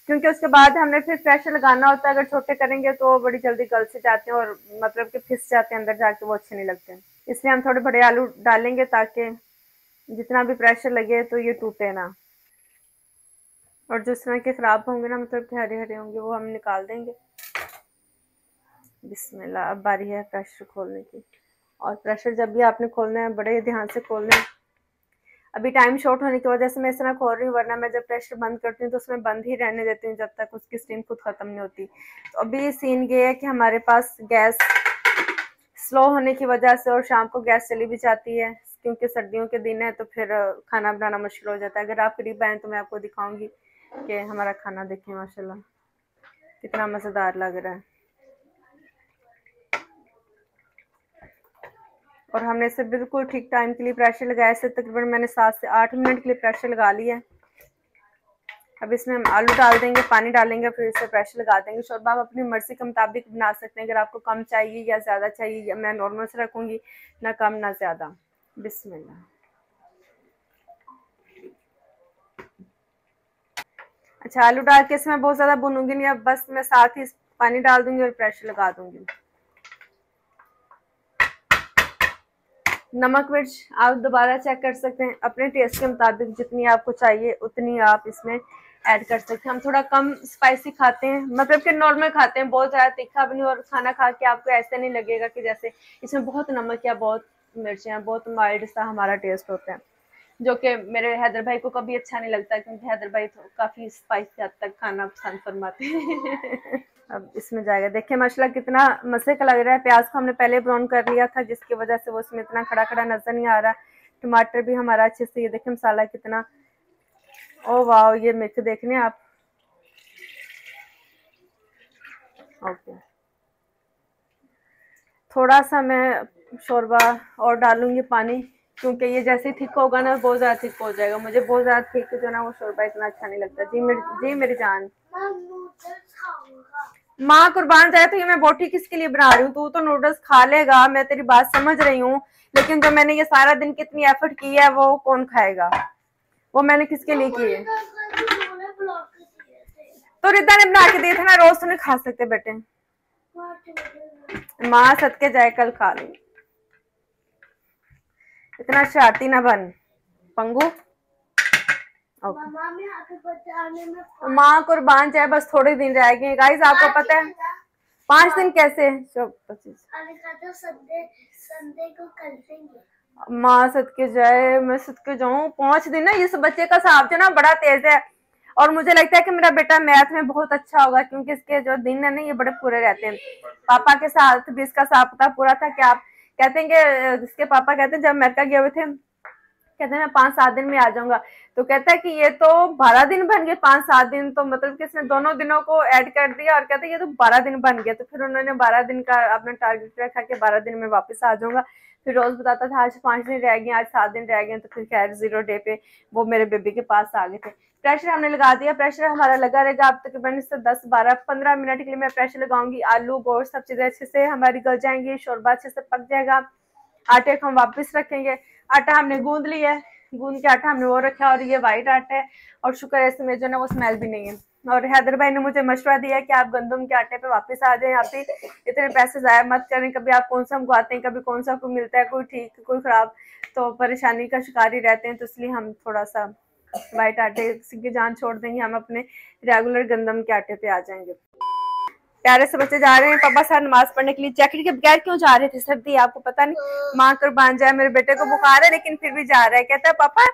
क्योंकि उसके बाद हमने फिर प्रेशर लगाना होता है। अगर छोटे करेंगे तो बड़ी जल्दी गल से जाते हैं और मतलब कि फिस जाते हैं अंदर जाके, वो अच्छे नहीं लगते। इसलिए हम थोड़े बड़े आलू डालेंगे ताकि जितना भी प्रेशर लगे तो ये टूटे ना। और जिस तरह के खराब होंगे ना, मतलब कि हरे हरे होंगे, वो हम निकाल देंगे। बिस्मिल्लाह। अब बारी है प्रेशर खोलने की। और प्रेशर जब भी आपने खोलना है बड़े ध्यान से खोलना है। अभी टाइम शॉर्ट होने की वजह से मैं इस तरह खोल रही हूँ, वरना मैं जब प्रेशर बंद करती हूँ तो उसमें बंद ही रहने देती हूँ जब तक उसकी स्टीम खुद खत्म नहीं होती। तो अभी सीन ये है कि हमारे पास गैस स्लो होने की वजह से और शाम को गैस चली भी जाती है, क्योंकि सर्दियों के दिन है तो फिर खाना बनाना मुश्किल हो जाता है। अगर आप करीब आए तो मैं आपको दिखाऊंगी कि हमारा खाना देखें माशाल्लाह कितना मज़ेदार लग रहा है। और हमने इसे बिल्कुल ठीक टाइम के लिए प्रेशर लगाया, इसे तकरीबन मैंने 7 से 8 मिनट के लिए प्रेशर लगा लिया है। अब इसमें हम आलू डाल देंगे, पानी डालेंगे, फिर इसे प्रेशर लगा देंगे। शोरबा आप अपनी मर्जी के मुताबिक बना सकते हैं, अगर आपको कम चाहिए या ज़्यादा चाहिए, या मैं नॉर्मल से रखूँगी, ना कम ना ज़्यादा। बिस्मिल्लाह। अच्छा, आलू डाल के इसमें बहुत ज़्यादा भूनूंगी नहीं, अब बस मैं साथ ही पानी डाल दूंगी और प्रेशर लगा दूंगी। नमक मिर्च आप दोबारा चेक कर सकते हैं, अपने टेस्ट के मुताबिक जितनी आपको चाहिए उतनी आप इसमें ऐड कर सकते हैं। हम थोड़ा कम स्पाइसी खाते हैं, मतलब कि नॉर्मल खाते हैं, बहुत ज़्यादा तीखा भी नहीं, और खाना खा के आपको ऐसे नहीं लगेगा कि जैसे इसमें बहुत नमक या बहुत मिर्चें हैं। बहुत माइल्ड सा हमारा टेस्ट होता है, जो कि मेरे हैदर भाई को कभी अच्छा नहीं लगता, क्योंकि हैदर भाई तो काफ़ी स्पाइसी हद तक खाना पसंद फरमाते हैं। अब इसमें जाएगा, देखिए माशाल्लाह कितना मज़े का लग रहा है। प्याज को हमने पहले ब्राउन कर लिया था, जिसकी वजह से वो इसमें इतना खड़ा खड़ा नजर नहीं आ रहा। टमाटर भी हमारा अच्छे से, ये देखिए मसाला कितना, ओ वाह, ये मिर्च देखने आप। ओके, थोड़ा सा मैं शोरबा और डालूंगी पानी, क्योंकि ये जैसे थिक होगा ना बहुत ज़्यादा थिक हो जाएगा। मुझे बहुत ज़्यादा थिक जो ना वो शोरबा इतना अच्छा नहीं लगता। जी मेरी जान, माँ कुर्बान जाए, तो ये मैं बोटी किसके लिए बना रही हूँ? तू तो नूडल्स खा लेगा, मैं तेरी बात समझ रही हूँ, लेकिन जो मैंने ये सारा दिन कितनी एफर्ट की है वो कौन खाएगा? वो मैंने किसके लिए की है? तो रिदा ने बना के दिए थे ना, रोज तो नहीं खा सकते बेटे। माँ सदके जाए, कल खा ली। इतना शरारती ना बन पंगू। माँ कुर्बान जाए, बस थोड़े दिन रह गए गाइस, आपको पता है 5 दिन कैसे? माँ सदके जाए, मैं सदके जाऊं 5 दिन ना। इस बच्चे का हिसाब जो ना बड़ा तेज है, और मुझे लगता है कि मेरा बेटा मैथ में बहुत अच्छा होगा, क्योंकि इसके जो दिन है ना ये बड़े पूरे रहते हैं। पापा के साथ भी इसका हिसाब किताब पूरा था। क्या आप कहते हैं कि इसके पापा कहते हैं जब अमेरिका गए हुए थे, कहते हैं मैं 5-7 दिन में आ जाऊंगा, तो कहता है कि ये तो 12 दिन बन गए। 5-7 दिन तो मतलब कि इसने दोनों दिनों को ऐड कर दिया, और कहते हैं ये तो 12 दिन बन गया। तो फिर उन्होंने 12 दिन का अपना टारगेट रखा कि 12 दिन में वापस आ जाऊंगा। फिर रोज बताता था आज 5 दिन रह गए, आज 7 दिन रह गए। तो फिर खैर 0 डे पे वो मेरे बेबी के पास आ गए थे। प्रेशर हमने लगा दिया, प्रेशर हमारा लगा रहेगा अब तकरीबन इससे 10-12-15 मिनट के लिए मैं प्रेशर लगाऊंगी। आलू गोश्त सब चीजें अच्छे से हमारी गल जाएंगी, शोरबा अच्छे से पक जाएगा। आटे को हम वापस रखेंगे। आटा हमने गूंद लिया है, गूंद के आटा हमने वो रखा, और ये वाइट आटा है, और शुक्र है इसमें जो ना वो स्मेल भी नहीं है। और हैदर भाई ने मुझे मशवरा दिया कि आप गंदम के आटे पे वापस आ जाएं, आप भी इतने पैसे जाया मत करें। कभी आप कौन सा मंगवाते हैं, कभी कौन सा को मिलता है, कोई ठीक कोई खराब, तो परेशानी का शिकार ही रहते हैं। तो इसलिए हम थोड़ा सा वाइट आटे की जान छोड़ देंगे, हम अपने रेगुलर गंदम के आटे पे आ जाएंगे। प्यारे से बच्चे जा रहे हैं पापा साथ नमाज पढ़ने के लिए। जैकेट के बगैर क्यों जा रहे थे? सर्दी आपको पता नहीं। माँ कुर्बान जाए, मेरे बेटे को बुखार है लेकिन फिर भी जा रहा है। कहता है पापा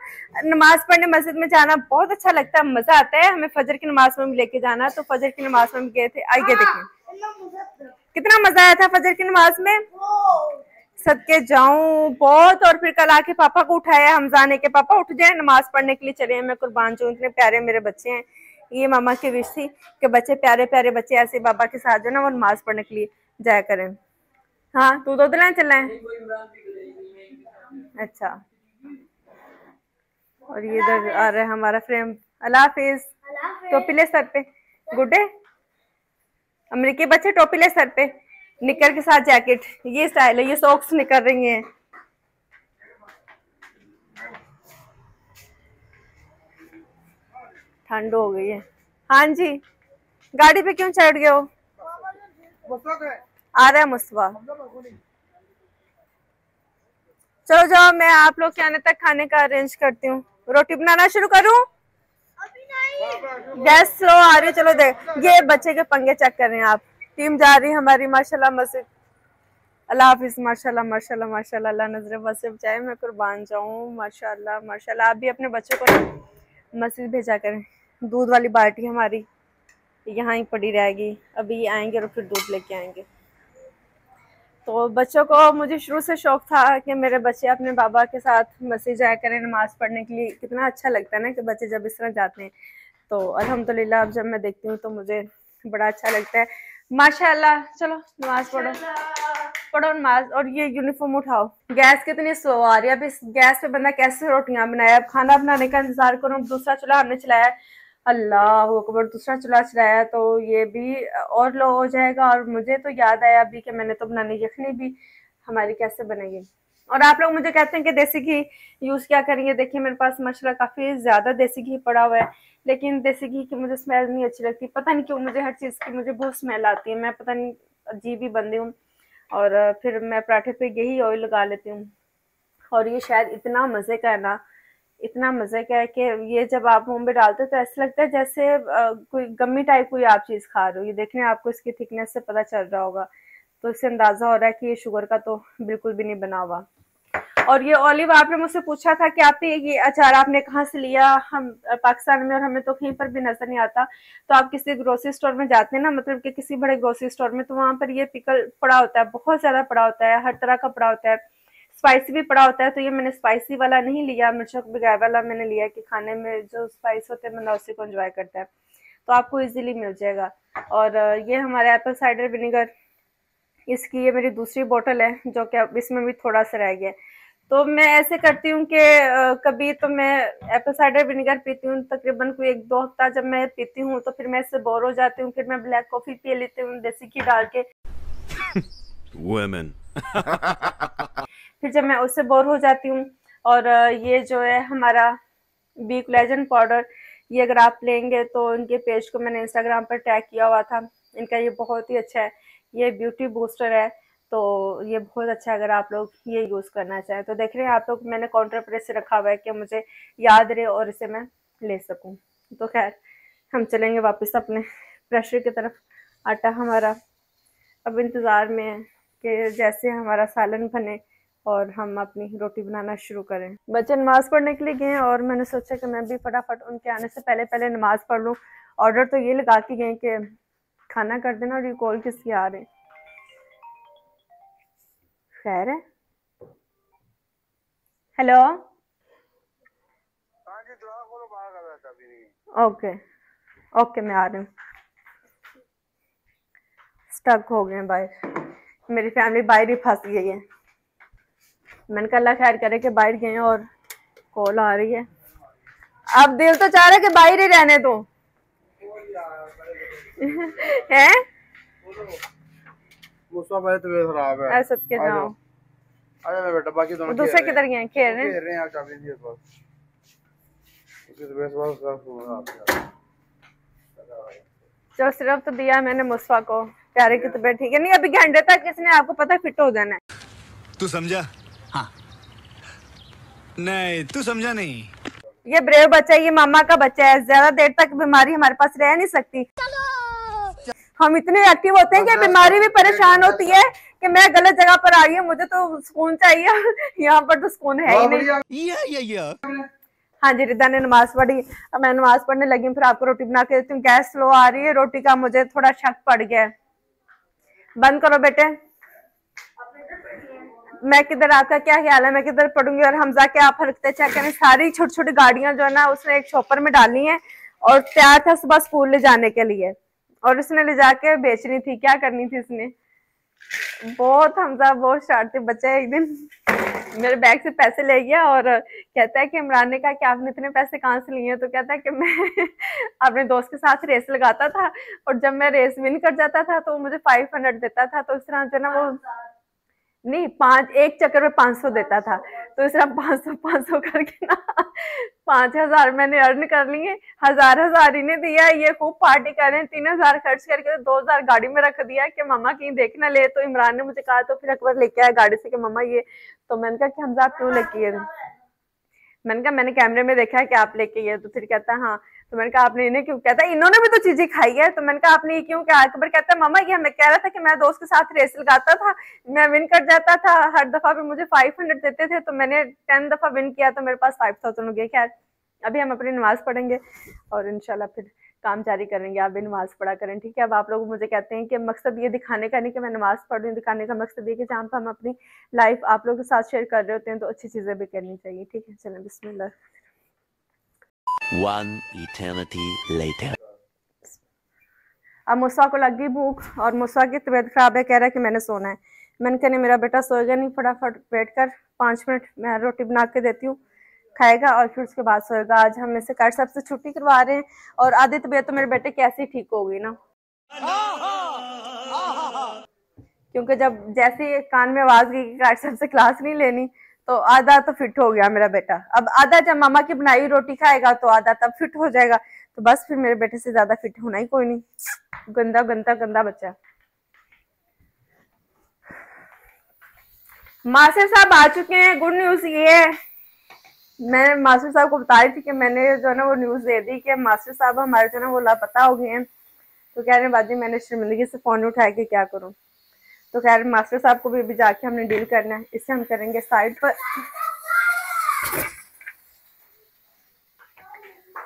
नमाज पढ़ने मस्जिद में जाना बहुत अच्छा लगता है, मजा आता है, हमें फजर की नमाज में भी लेके जाना। तो फजर की नमाज में गए थे, आइए देखें कितना मजा आया था फजर की नमाज में। सदके जाऊं बहुत। और फिर कल आके पापा को उठाया, हमजा ने के पापा उठ जाए नमाज पढ़ने के लिए चले। मैं कुर्बान जाऊं, इतने प्यारे मेरे बच्चे हैं। ये मामा की विश थी कि बच्चे प्यारे प्यारे बच्चे ऐसे बाबा के साथ जो ना वो नमाज पढ़ने के लिए जाया करें। हाँ तू तो दिलाने चलना है। अच्छा, और ये इधर आ रहा है हमारा फ्रेम। अल्लाह हाफिज। टोपी ले सर पे, गुड्डे अमेरिकी बच्चे टोपी ले सर पे, निकर के साथ जैकेट, ये स्टाइल है। ये सॉक्स निकल रही हैं। ठंड हो गई है। हाँ जी, गाड़ी पे क्यों चढ़ गए हो? आ रहा है मुस्तफा। चलो जाओ, मैं आप लोग के आने तक खाने का अरेंज करती हूँ। रोटी बनाना शुरू करूँ? गैस स्लो आ रही है। चलो देख, ये बच्चे के पंगे चेक कर रहे हैं आप। टीम जा रही है हमारी माशाल्लाह मस्जिद। अल्लाह हाफिज। माशाल्लाह माशाल्लाह माशाल्लाह, अल्लाह नजर बस से बचाए, मैं कुर्बान जाऊँ। माशाल्लाह माशाल्लाह। आप भी अपने बच्चों को मस्जिद भेजा करें। दूध वाली बाल्टी हमारी यहाँ ही पड़ी रहेगी, अभी आएंगे और फिर दूध लेके आएंगे। तो बच्चों को, मुझे शुरू से शौक था कि मेरे बच्चे अपने बाबा के साथ मस्जिद जाया करें नमाज पढ़ने के लिए। कितना अच्छा लगता है ना कि बच्चे जब इस तरह जाते हैं। तो अल्हम्दुलिल्लाह अब जब मैं देखती हूँ तो मुझे बड़ा अच्छा लगता है। माशाल्लाह। चलो नमाज पढ़ो, पढ़ो नमाज। और ये यूनिफॉर्म उठाओ। गैस कितनी स्लो आ रही है। अब इस गैस पे बंदा कैसे रोटियां बनाए। अब खाना बनाने का इंतजार करूँ। दूसरा चूल्हा हमने चलाया, अल्लाह अकबर, दूसरा चूल्हा चलाया तो ये भी और लो हो जाएगा। और मुझे तो याद आया अभी कि मैंने तो बनानी यखनी भी, हमारी कैसे बनेगी। और आप लोग मुझे कहते हैं कि देसी घी यूज क्या करेंगे। देखिए मेरे पास माशाल्लाह काफी ज्यादा देसी घी पड़ा हुआ है, लेकिन देसी घी की मुझे स्मेल नहीं अच्छी लगती। पता नहीं क्यों, मुझे हर चीज की मुझे बहुत स्मेल आती है। मैं पता नहीं अजीब ही बंदी हूँ। और फिर मैं पराठे पे यही ऑयल लगा लेती हूँ। और ये शायद इतना मजे का है ना, इतना मजे का है कि ये जब आप मुंह में डालते हो तो ऐसा लगता है जैसे कोई गम्मी टाइप कोई आप चीज खा रहे हो। ये देखने आपको इसकी थिकनेस से पता चल रहा होगा, तो इससे अंदाजा हो रहा है कि ये शुगर का तो बिल्कुल भी नहीं बना हुआ। और ये ऑलिव आपने मुझसे पूछा था कि आप ये अचार आपने कहाँ से लिया। हम पाकिस्तान में, और हमें तो कहीं पर भी नजर नहीं आता। तो आप किसी ग्रोसरी स्टोर में जाते हैं ना, मतलब कि किसी बड़े ग्रोसरी स्टोर में, तो वहां पर ये पिकल पड़ा होता है, बहुत ज्यादा पड़ा होता है, हर तरह का पड़ा होता है, स्पाइसी भी पड़ा होता है। तो ये मैंने स्पाइसी वाला नहीं लिया, मिर्चों बगैर वाला मैंने लिया कि खाने में जो स्पाइस होते हैं बंदा उसी को एंजॉय करता है। तो आपको इजीली मिल जाएगा। और ये हमारे एप्पल साइडर विनेगर, इसकी ये मेरी दूसरी बोतल है, जो कि अब इसमें भी थोड़ा सा रह गया। तो मैं ऐसे करती हूँ कि कभी तो मैं एप्पल साइडर विनेगर पीती हूँ तकरीबन कोई 1-2 हफ्ता। जब मैं पीती हूँ तो फिर मैं इससे बोर हो जाती हूँ, फिर मैं ब्लैक कॉफी पी लेती हूँ देसी घी डाल के। Women. फिर जब मैं उससे बोर हो जाती हूँ, और ये जो है हमारा बी कोलेजन पाउडर, ये अगर आप लेंगे तो इनके पेज को मैंने इंस्टाग्राम पर टैग किया हुआ था। इनका ये बहुत ही अच्छा है, ये ब्यूटी बूस्टर है। तो ये बहुत अच्छा है अगर आप लोग ये यूज करना चाहें। तो देख रहे हैं आप लोग, मैंने काउंटर पर इसे रखा हुआ है कि मुझे याद रहे और इसे मैं ले सकूं। तो खैर हम चलेंगे वापस अपने प्रेशर की तरफ। आटा हमारा अब इंतजार में है कि जैसे हमारा सालन बने और हम अपनी रोटी बनाना शुरू करें। बच्चे नमाज पढ़ने के लिए गए और मैंने सोचा कि मैं भी फटाफट उनके आने से पहले पहले नमाज पढ़ लूँ। ऑर्डर तो ये लगा के गए कि खाना कर देना। और ये कॉल किसकी आ रहे, खैर है। हेलो, ओके ओके, मैं आ रही हूँ। स्टक हो गए बाहर, मेरी फैमिली बाहर ही फंस गई है। मैंने कहा अल्लाह खैर करे कि बाहर गए और कॉल आ रही है। अब दिल तो चाह रहा है कि बाहर ही रहने दो हैं। खराब है, ऐसा के जाओ। आजा बेटा, बाकी दोनों दूसरे किधर गए? खेल रहे रहे हैं। आप चाबी दिए बस, उसके तो बेस बस कर। जो सिर्फ तो दिया मैंने मुस्फा को। प्यारे की तबीयत ठीक है नहीं, अभी घंटे तक इसने आपको पता फिट हो जाना है। तू समझा? हाँ। नहीं तू समझा नहीं। ये ब्रेव बच्चा है, ये मामा का बच्चा है। ज्यादा देर तक बीमारी हमारे पास रह नहीं सकती। हम इतने एक्टिव होते हैं कि बीमारी भी परेशान होती है कि मैं गलत जगह पर आ रही हूँ, मुझे तो सुकून चाहिए। यहाँ पर तो सुकून है ही नहीं। हाँ जी, रिदा ने नमाज पढ़ी, अब मैं नमाज पढ़ने लगी हूँ। फिर आपको रोटी बना के देती हूँ। गैस स्लो आ रही है रोटी का, मुझे थोड़ा शक पड़ गया है। बंद करो बेटे। मैं किधर, आपका क्या ख्याल है मैं किधर पढ़ूंगी? और हमजा के आप हरकतें चेक करें। सारी छोटी छोटी गाड़ियां जो है ना उसने एक शॉपर में डाली हैं और तैयार था सुबह स्कूल ले जाने के लिए। और उसने ले जाके बेचनी थी, क्या करनी थी इसने। बहुत हमजा बहुत शरारती बच्चा है। एक दिन मेरे बैग से पैसे ले गया और कहता है कि इमरान ने कहा कि आपने इतने पैसे कहाँ से लिए हैं? तो कहता है कि मैं अपने दोस्त के साथ रेस लगाता था और जब मैं रेस विन कर जाता था तो मुझे 500 देता था। तो इस तरह जो ना वो नहीं, 5 एक चक्कर में 500 देता था। तो इस तरह 500 करके ना 5000 मैंने अर्न कर लिए। 1000 इन्हें दिया, ये खूब पार्टी कर रहे हैं। 3000 खर्च करके 2000 गाड़ी में रख दिया कि मामा कहीं देख ना ले। तो इमरान ने मुझे कहा, तो फिर अकबर लेके आया गाड़ी से कि मामा ये। तो मैंने कहा कि हमजा क्यों लेके आए? मैंने कहा मैंने कैमरे में देखा है कि आप लेके गए, तो फिर कहता है हाँ। तो मैंने कहा आपने इन्हें क्यों, कहता है इन्होंने भी तो चीजें खाई है। तो मैंने कहा आपने ये क्यों क्या। अकबर कहता है मामा ये मैं कह रहा था कि मैं दोस्त के साथ रेस लगाता था, मैं विन कर जाता था, हर दफा पे मुझे 500 देते थे, तो मैंने 10 दफा विन किया तो मेरे पास 5000 हो गए। खैर अभी हम अपनी नमाज पढ़ेंगे और इंशाल्लाह फिर काम जारी करेंगे। आप भी नमाज पढ़ा करें, ठीक है। अब आप लोग मुझे कहते हैं कि मकसद ये दिखाने का नहीं कि मैं नमाज पढ़ रही हूँ, दिखाने का मकसद ये कि जहाँ पर हम अपनी लाइफ आप लोगों के साथ शेयर कर रहे होते हैं तो अच्छी चीजें भी करनी चाहिए, ठीक है। चलें बिस्मिल्लाह। One eternity later. अब मुस्वा को लग गई भूख और मुस्वा की तबीयत खराब है, कह रहा है कि मैंने सोना है। मैंने कहा नहीं मेरा बेटा सोएगा नहीं, फटाफट वेट कर 5 मिनट, मैं रोटी बना के देती हूँ, खाएगा और फिर उसके बाद सोएगा। आज हम इसे कार साहब से छुट्टी करवा रहे हैं और आधी तबीयत तो मेरे बेटे की ऐसी ठीक होगी ना, क्योंकि जब जैसे कान में आवाज गई कि कार साहब से क्लास नहीं लेनी तो आधा तो फिट हो गया मेरा बेटा। अब आधा जब मामा की बनाई हुई रोटी खाएगा तो आधा तब फिट हो जाएगा। तो बस फिर मेरे बेटे से ज्यादा फिट होना ही कोई नहीं। गंदा गंदा गंदा बच्चा। मास्टर साहब आ चुके हैं। गुड न्यूज ये है, मैं मास्टर साहब को बता रही थी कि मैंने जो है ना वो न्यूज दे दी कि मास्टर साहब हमारे जो है ना वो लापता हो गए हैं। तो कह रहे हैं बाजी मैंने शर्मिंदगी से फोन उठाया कि क्या करूं। तो कह रहे मास्टर साहब को भी अभी जाके हमने डील करना है, इससे हम करेंगे साइड पर।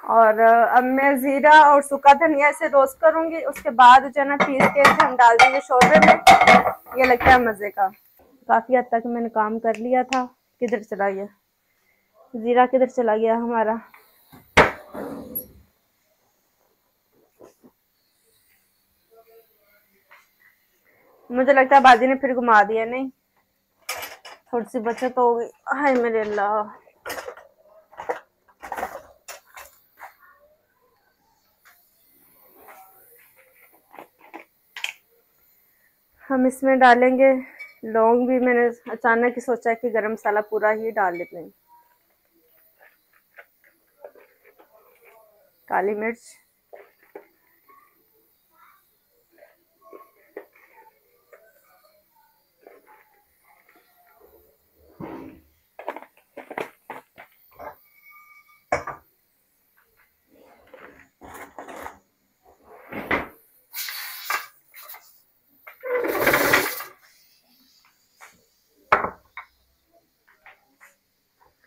और अब मैं जीरा और सूखा धनिया से रोस्ट करूंगी, उसके बाद जो है ना पीस के हम डाल देंगे शोरबे में। ये लगता है मजे का। काफी हद तक मैंने काम कर लिया था। किधर चला गया जीरा, किधर चला गया हमारा। मुझे लगता है बाजी ने फिर घुमा दिया। नहीं थोड़ी सी बचत हो गई। हाय मेरे अल्लाह। हम इसमें डालेंगे लौंग भी। मैंने अचानक ही सोचा कि गरम मसाला पूरा ही डाल लेते हैं। काली मिर्च,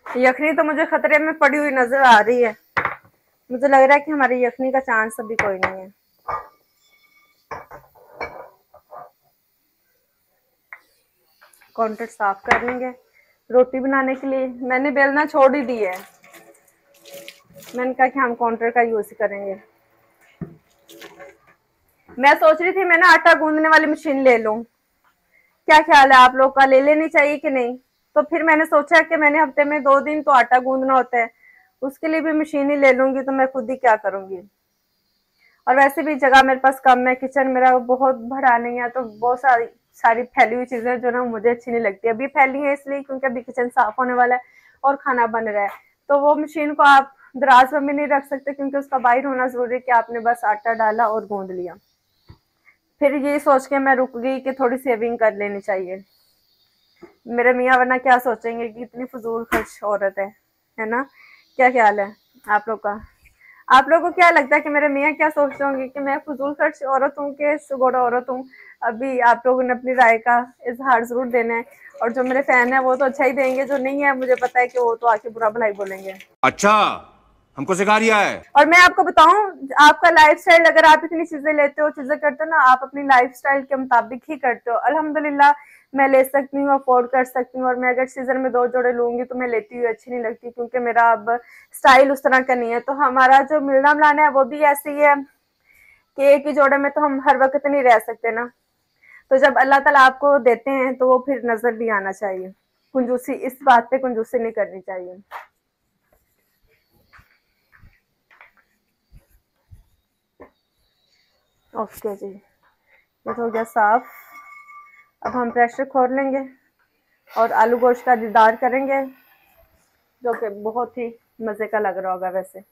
यखनी तो मुझे खतरे में पड़ी हुई नजर आ रही है। मुझे लग रहा है कि हमारी यखनी का चांस अभी कोई नहीं है। काउंटर साफ कर लेंगे। रोटी बनाने के लिए मैंने बेलना छोड़ ही दी है। मैंने कहा कि हम काउंटर का यूज करेंगे। मैं सोच रही थी मैं ना आटा गूंदने वाली मशीन ले लूं, क्या ख्याल है आप लोग का, ले लेनी चाहिए कि नहीं। तो फिर मैंने सोचा कि मैंने हफ्ते में 2 दिन तो आटा गूंदना होता है, उसके लिए भी मशीन ही ले लूंगी, तो मैं खुद ही क्या करूंगी। और वैसे भी जगह मेरे पास कम है, किचन मेरा बहुत बड़ा नहीं है, तो बहुत सारी फैली हुई चीजें जो ना मुझे अच्छी नहीं लगती। अभी फैली है इसलिए क्योंकि अभी किचन साफ होने वाला है और खाना बन रहा है। तो वो मशीन को आप दराज में भी नहीं रख सकते क्योंकि उसका बाहर होना जरूरी है कि आपने बस आटा डाला और गूंद लिया। फिर ये सोच के मैं रुक गई कि थोड़ी सेविंग कर लेनी चाहिए। मेरे मियाँ वरना क्या सोचेंगे कि इतनी फजूल खर्च औरत है ना। क्या ख्याल है आप लोग का। आप लोगों को क्या लगता है कि मेरे मियाँ क्या सोचते होंगे कि मैं फजूल खर्च औरत हूँ कि सुगोड़ा औरत हूँ। अभी आप लोगों ने अपनी राय का इजहार जरूर देना है, और जो मेरे फैन है वो तो अच्छा ही देंगे, जो नहीं है मुझे पता है कि वो तो आके बुरा भलाई बोलेंगे। अच्छा हमको सिखा रिया है। और मैं आपको बताऊं, आपका लाइफस्टाइल अगर आप इतनी चीजें लेते हो, चीजें करते हो ना, आप अपनी लाइफस्टाइल के मुताबिक ही करते हो। अल्हम्दुलिल्लाह मैं ले सकती हूँ, अफोर्ड कर सकती हूँ, और मैं अगर सीजन में 2 जोड़े लूंगी तो मैं लेती हुई अच्छी नहीं लगती क्योंकि मेरा अब स्टाइल उस तरह का नहीं है। तो हमारा जो मिलना मिलाना है वो भी ऐसी है कि एक ही जोड़े में तो हम हर वक्त नहीं रह सकते ना। तो जब अल्लाह ताला आपको देते हैं तो वो फिर नजर भी आना चाहिए। कंजूसी, इस बात पे कंजूसी नहीं करनी चाहिए। ओके जी, ये तो हो गया साफ। अब हम प्रेशर खोल लेंगे और आलू गोश्त का दीदार करेंगे, जो कि बहुत ही मजे का लग रहा होगा वैसे।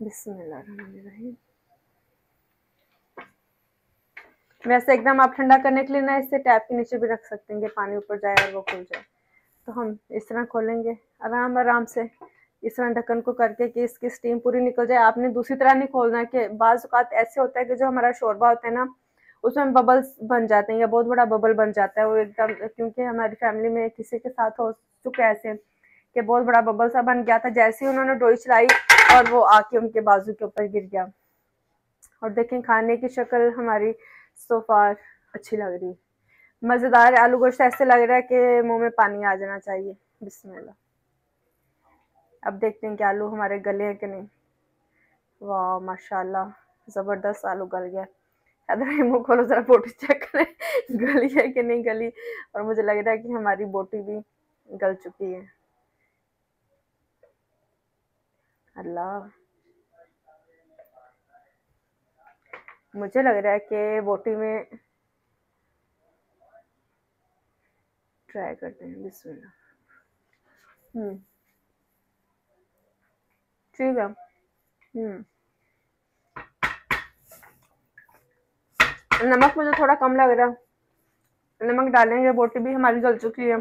बिस्मिल्लाहिर्रहमानिर्रहीम। वैसे एकदम आप ठंडा करने के लिए ना इसे टैप के नीचे भी रख सकते हैं कि पानी ऊपर जाए और वो खुल जाए। तो हम इस तरह खोलेंगे आराम आराम से, इस तरह ढक्कन को करके कि इसकी स्टीम पूरी निकल जाए। आपने दूसरी तरह नहीं खोलना है कि बाज़ औक़ात ऐसे होता है कि जो हमारा शोरबा होता है ना उसमें बबल्स बन जाते हैं या बहुत बड़ा बबल बन जाता है वो एकदम, क्योंकि हमारी फैमिली में किसी के साथ हो चुका है ऐसे कि बहुत बड़ा बबल सा बन गया था। जैसे ही उन्होंने डोई चलाई और वो आके उनके बाजू के ऊपर गिर गया। और देखें खाने की शक्ल हमारी सो फार अच्छी लग रही है, मज़ेदार आलू गोश्त। ऐसे लग रहा है कि मुंह में पानी आ जाना चाहिए। बिस्मिल्लाह। अब देखते हैं कि आलू हमारे गले हैं कि नहीं। वाह माशाल्लाह, ज़बरदस्त आलू गल गया। हैदर मुँह खोलो ज़रा, बोटी चेक करें गली है कि नहीं गली। और मुझे लग रहा है कि हमारी बोटी भी गल चुकी है। अल्लाह, मुझे लग रहा है कि बोटी में ट्राई करते हैं। बिस्मिल्लाह। ठीक है। नमक मुझे थोड़ा कम लग रहा है, नमक डालेंगे। बोटी भी हमारी गल चुकी है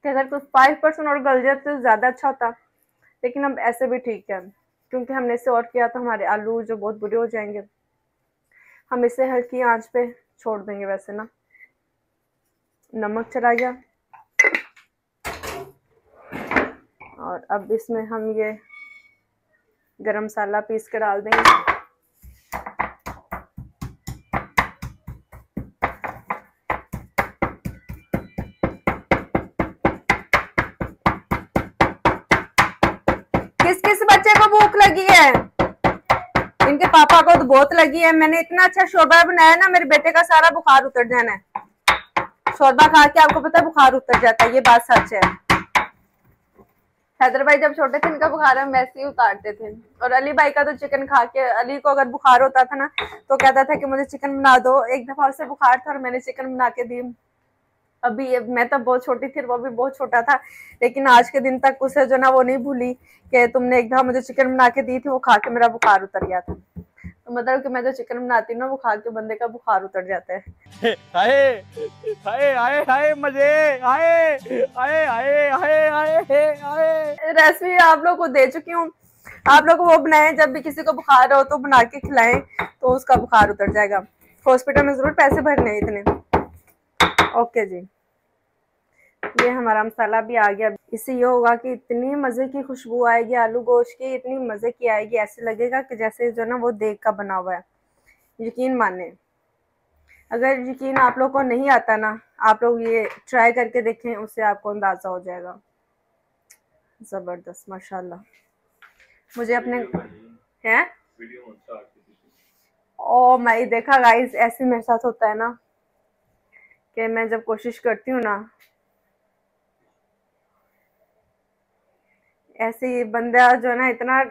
कि अगर कुछ 5% और गल जाए तो ज़्यादा अच्छा होता, लेकिन अब ऐसे भी ठीक है क्योंकि हमने इसे और किया तो हमारे आलू जो बहुत बुरे हो जाएंगे। हम इसे हल्की आंच पे छोड़ देंगे। वैसे ना नमक चला गया और अब इसमें हम ये गरम मसाला पीस कर डाल देंगे। किस किस बच्चे को भूख लगी है? इनके पापा को तो बहुत लगी है। मैंने इतना अच्छा शोरबा बनाया ना, मेरे बेटे का सारा बुखार उतर जाना है। शोरबा खा के आपको पता है बुखार उतर जाता है, ये बात सच है। हैदर भाई जब छोटे थे इनका बुखार हम वैसे ही उतारते थे। और अली भाई का तो चिकन खा के, अली को अगर बुखार होता था ना तो कहता था कि मुझे चिकन बना दो। एक दफा उसे बुखार था और मैंने चिकन बना के दी। अभी मैं तो बहुत छोटी थी, वो भी बहुत छोटा था, लेकिन आज के दिन तक उसे जो ना वो नहीं भूली कि तुमने एक दफा मुझे चिकन बना के दी थी, वो खा के मेरा बुखार उतर गया था। तो मतलब कि मैं जो चिकन बनाती हूँ ना वो खा के बंदे का बुखार उतर जाता है। हाय हाय हाय हाय मजे, हाय हाय हाय हाय हाय हाय। रेसिपी आप लोग को दे चुकी हूँ, आप लोग वो बनाएं। जब भी किसी को बुखार हो तो बना के खिलाएं तो उसका बुखार उतर जाएगा। हॉस्पिटल में जरूर पैसे भरने इतने। ओके जी, ये हमारा मसाला भी आ गया। इससे ये होगा कि इतनी मज़े की खुशबू आएगी आलू गोश्त की, इतनी मज़े की आएगी, ऐसे लगेगा कि जैसे जो ना वो देग का बना हुआ है। यकीन माने, अगर यकीन आप लोग को नहीं आता ना, आप लोग ये ट्राई करके देखें, उससे आपको अंदाज़ा हो जाएगा। ज़बरदस्त माशाल्लाह। मुझे अपने हैं ओ मैं देखा गाइस, ऐसे मेरे साथ होता है ना कि मैं जब कोशिश करती हूँ ना, ऐसे ही बंदा जो है ना इतना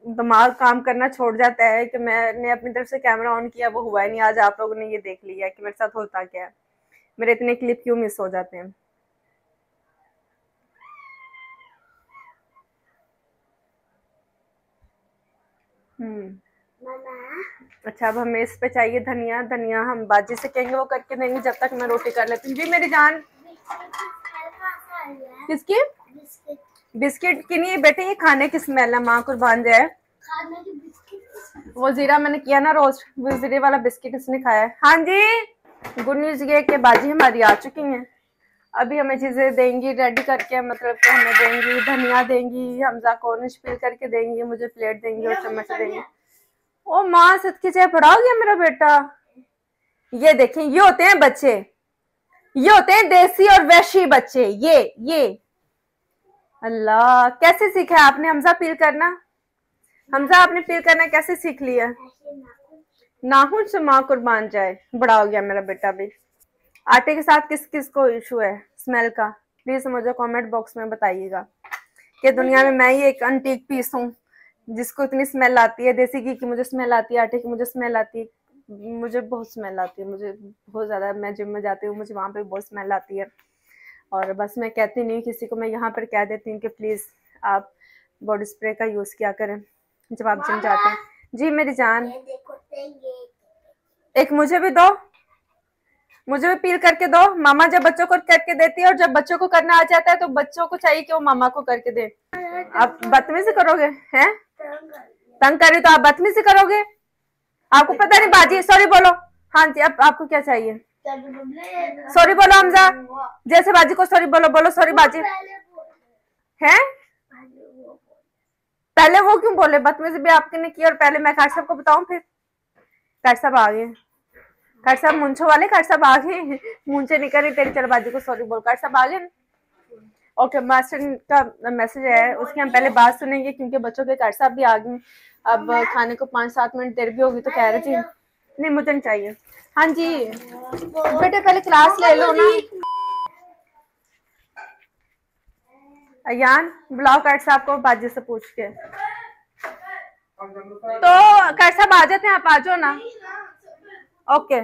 दिमाग काम करना छोड़ जाता है कि मैंने अपनी तरफ से कैमरा ऑन किया, वो हुआ ही नहीं। आज आप लोगों ने ये देख लिया कि मेरे साथ होता क्या है, मेरे इतने क्लिप क्यों मिस हो जाते हैं। अच्छा, अब हमें इस पे चाहिए धनिया। धनिया हम बाजी से कहेंगे वो करके देंगे जब तक मैं रोटी कर लेती हूँ। जी मेरी जान। किसकी बिस्किट की नहीं बेटे, ये खाने की स्मेल है, माँ कुर्बान जाए। वो जीरा मैंने किया ना रोस्ट, वो जीरे वाला बिस्किट इसने खाया है। हाँ जी, गुड न्यूज ये कि बाजी हमारी आ चुकी हैं। अभी हमें चीजें देंगी रेडी करके, मतलब कि हमें देंगी धनिया देंगी, हमजा को ऑरेंज पील करके देंगी, मुझे प्लेट देंगी और चम्मच देंगी। ओ माँ सदके चाहे पड़ा गया मेरा बेटा। ये देखें, ये होते हैं बच्चे, ये होते हैं देसी और वैशी बच्चे। ये अल्लाह, कैसे सीखा है आपने हमजा पील करना? हमजा आपने पील करना कैसे सीख लिया? नाखून से माँ कुर्बान जाए, बड़ा हो गया मेरा बेटा भी। आटे के साथ किस किस को इशू है स्मेल का, प्लीज मुझे कमेंट बॉक्स में बताइएगा कि दुनिया में मैं ही एक अनटीक पीस हूँ जिसको इतनी स्मेल आती है। देसी घी की मुझे स्मेल आती है, आटे की मुझे स्मेल आती है, मुझे बहुत स्मेल आती है, मुझे बहुत ज़्यादा। मैं जिम में जाती हूँ, मुझे वहाँ पे बहुत स्मेल आती है। और बस मैं कहती नहीं किसी को, मैं यहाँ पर कह देती हूँ कि प्लीज़ आप बॉडी स्प्रे का यूज़ किया करें जब आप जिम जाते हैं। जी मेरी जान, एक मुझे भी दो, मुझे भी पील करके दो। मामा जब बच्चों को करके देती है और जब बच्चों को करना आ जाता है तो बच्चों को चाहिए कि वो मामा को करके दे। आप बदतमीजी करोगे हैं? तंग करी तो आप बदतमीजी करोगे? आपको पता नहीं बाजी, सॉरी बोलो। हाँ जी, अब आपको क्या चाहिए? सॉरी बोलो हमजा, जैसे बाजी को सॉरी बोलो, बोलो सॉरी बाजी। हैं? पहले वो क्यों बोले? बदतमीजी भी आपने की और पहले मैं खाट साहब को बताऊं फिर? खाट साहब आ गए, खाट साहब मुंछो वाले, खाट साहब आ गए। मुंछे नहीं करी तेरी, चल बाजी को सॉरी बोल। खाट साहब आ गए। ओके, मास्टर का मैसेज है, उसकी हम पहले बात सुनेंगे क्योंकि बच्चों के खाट साहब भी आ गए। अब खाने को 5-7 मिनट देर भी होगी तो कह रहे थी नहीं मुझे नहीं चाहिए। हाँ जी बेटे, पहले क्लास ले लो ना। अयान बुलाओ खाट साहब को बाजी से पूछ के। तो खाट साहब आ जाते हैं, आप आ जाओ ना। ओके,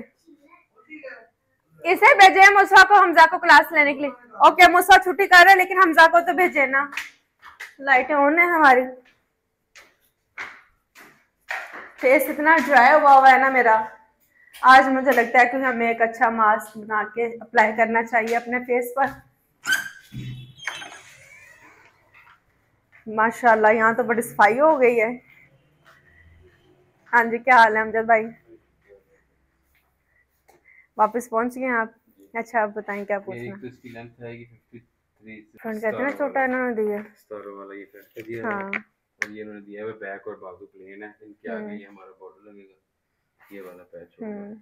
इसे भेजे मुसा को, हमजा को क्लास लेने के लिए। ओके, मुसा छुट्टी कर रहा है लेकिन हमजा को तो भेजे ना। लाइटें ऑन है हमारी। फेस इतना ड्राई हुआ है ना मेरा। आज मुझे लगता है कि हमें एक अच्छा मास्क बना के अप्लाई करना चाहिए अपने फेस पर। माशाल्लाह यहाँ तो बड़ी सफाई हो गई है। हाँ जी, क्या हाल है अमजद भाई? वापस पहुंच गए आप? अच्छा, आप बताएं क्या पूछना। तो इसकी लेंथ आएगी 53 फ्रंट कहते हैं ना छोटा इन्होंने दिया। 17 वाला ये पैच दिया है। हाँ, और ये उन्होंने दिया है बैक और बाजू प्लेन है, इनके आगे ये हमारा बॉर्डर लगेगा, ये वाला पैच होगा।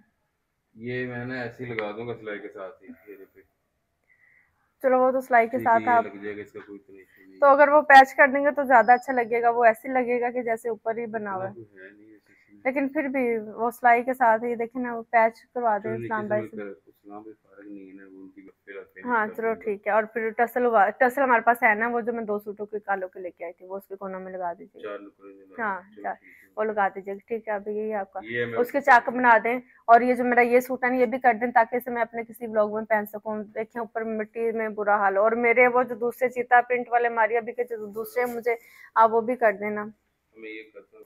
ये मैं ना ऐसे ही लगा दूंगा सिलाई के साथ ही, ये पे। चलो वो तो सिलाई के साथ आप लग जाएगा, इसका कोई इशू नहीं। तो अगर वो पैच कर देंगे तो ज्यादा अच्छा लगेगा। वो ऐसे लगेगा कि जैसे ऊपर ही बना हुआ है, लेकिन फिर भी वो सिलाई के साथ ही देखे ना, वो पैच करवा दें इस्लाम भाई से। हाँ चलो ठीक है। और फिर टसल हमारे पास है ना, वो जो मैं 2 सूटों के कालों के लेके आई थी, वो उसके कोनों में लगा दीजिए। हाँ वो लगा दीजिएगा, ठीक है। अभी यही आपका, उसके चाक बना दें। और ये जो मेरा ये सूट है ना, ये भी कर दें ताकि इसे मैं अपने किसी ब्लॉग में पहन सकूं। देखें ऊपर मिट्टी में बुरा हाल। और मेरे वो जो दूसरे चीता प्रिंट वाले मारिया भी के जो दूसरे मुझे, आप वो भी कर देना।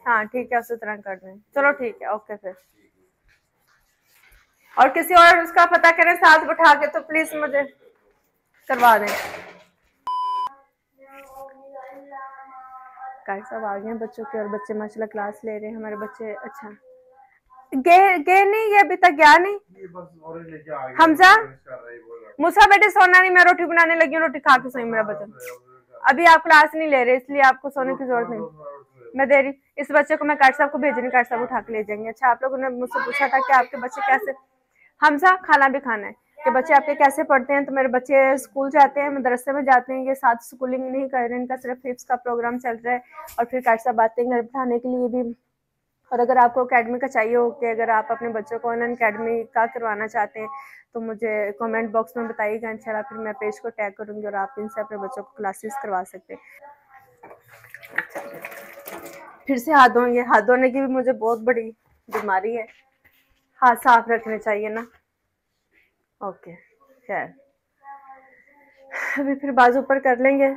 हाँ ठीक है, उसी तरह कर दें। चलो ठीक है, ओके फिर। और किसी और उसका पता करें साथ बैठा के तो प्लीज मुझे करवा दें। गाइस सब आ गए बच्चों के, और बच्चे माशाल्लाह क्लास ले रहे हैं हमारे बच्चे। अच्छा गए नहीं, ये अभी तक गया नहीं। हमजा मुसा बेटे सोना नहीं, मैं रोटी बनाने लगी हूँ, रोटी खा के सोई मेरा बच्चा। अभी आप क्लास नहीं ले रहे इसलिए आपको सोने की जरूरत नहीं, मैं दे रही। इस बच्चे को मैं काट साहब को भेजनी, काट साहब उठा के ले जाएंगे। अच्छा, आप लोगों ने मुझसे पूछा था कि आपके बच्चे कैसे, हमजा खाना भी खाना है कि बच्चे आपके कैसे पढ़ते हैं। तो मेरे बच्चे स्कूल जाते हैं, मदरसे में जाते हैं। ये साथ स्कूलिंग नहीं कर रहे, इनका सिर्फ हिफ्स का प्रोग्राम चल रहा है। और फिर काट साहब आते हैं घर बिठाने के लिए भी। और अगर आपको अकेडमी का चाहिए हो कि अगर आप अपने बच्चों को ऑनलाइन अकेडमी का करवाना चाहते हैं तो मुझे कमेंट बॉक्स में बताइएगा। इंशाल्लाह फिर मैं पेज को टैग करूँगी और आप इनसे अपने बच्चों को क्लासेस करवा सकते हैं। फिर से हाथ धोएंगे। हाथ धोने की भी मुझे बहुत बड़ी बीमारी है, हाथ साफ रखने चाहिए ना। ओके खैर, अभी फिर बाजू ऊपर कर लेंगे।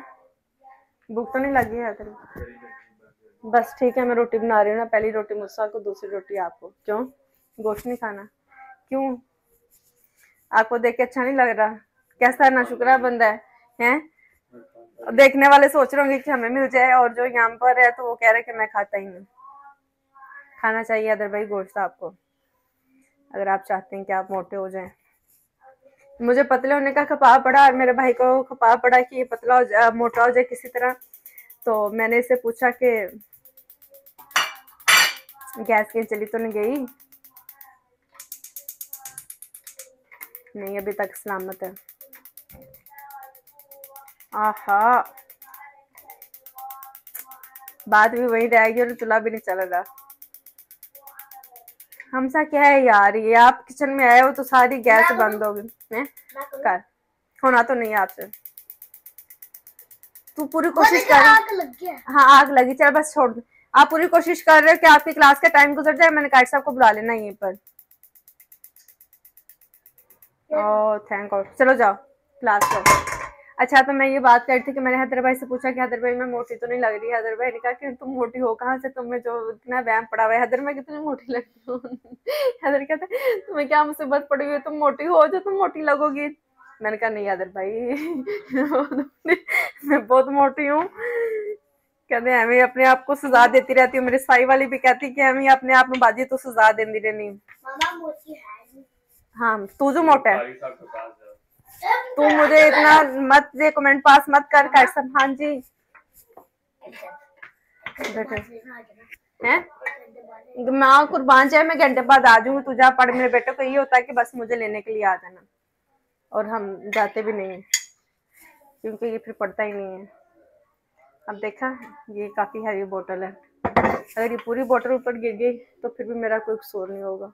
भूख तो नहीं लगी है तेरी? बस ठीक है, मैं रोटी बना रही हूँ ना, पहली रोटी मुझसे को, दूसरी रोटी आपको। क्यों गोश्त नहीं खाना? क्यों, आपको देख के अच्छा नहीं लग रहा? कैसा नाशुक्रा बंदा है? देखने वाले सोच रहे होंगे कि हमें मिल जाए, और जो यहाँ पर है तो वो कह रहे कि मैं खाता ही नहीं। खाना चाहिए अदर भाई गोश्त आपको, अगर आप चाहते हैं कि आप मोटे हो जाएं। मुझे पतले होने का खपा पड़ा और मेरे भाई को खपा पड़ा कि ये पतला हो जाए, मोटा हो जाए किसी तरह। तो मैंने इससे पूछा कि गैस कहीं चली तो नहीं गई? नहीं, अभी तक सलामत है। आहा, बात भी वही रहेगी और चूल्हा भी नहीं चल रहा। हमसा क्या है यार, ये आप किचन में आए हो तो सारी गैस बंद हो गई। कर होना तो नहीं है आपसे, तू पूरी कोशिश कर। हाँ आग लगी, चल बस छोड़ दो। आप पूरी कोशिश कर रहे हो कि आपकी क्लास का टाइम गुजर जाए। मैंने काट साहब को बुला लेना यहीं पर। ओह थैंक गॉड, चलो जाओ क्लास करो। अच्छा, तो मैं ये बात कर रही थी कि मैंने हैदर भाई से पूछा कि हैदर भाई मैं मोटी तो नहीं लग रही। हैदर भाई ने कहा कि तुम मोटी हो कहाँ से, तुम्हें जो इतना वहम पड़ा हुआ है। हैदर मैं कितनी मोटी लगती हूँ। हैदर कहते तुम्हें क्या मुसीबत पड़ी हुई है, तुम मोटी हो जो तुम मोटी लगोगी। मैंने कहा नहीं हैदर भाई मैं बहुत मोटी हूँ। कहते हैं मैं अपने आप को सजा देती रहती हूँ। मेरी साई वाली भी कहती कि मैं अपने आप में बाजी तो सजा देती रहनी। हाँ, तू जो मोटा है, तू मुझे इतना मत ये कमेंट पास मत कर सब। हाँ जी हैं, माँ कुर्बान चाहे मैं घंटे बाद आ जाऊंगी, तू जा पढ़। मेरे बेटे को ये होता है कि बस मुझे लेने के लिए आ जाना, और हम जाते भी नहीं है क्योंकि ये फिर पढ़ता ही नहीं है। अब देखा, ये काफी हैवी बोतल है, अगर ये पूरी बोतल ऊपर गिर गई तो फिर भी मेरा कोई कसूर नहीं होगा।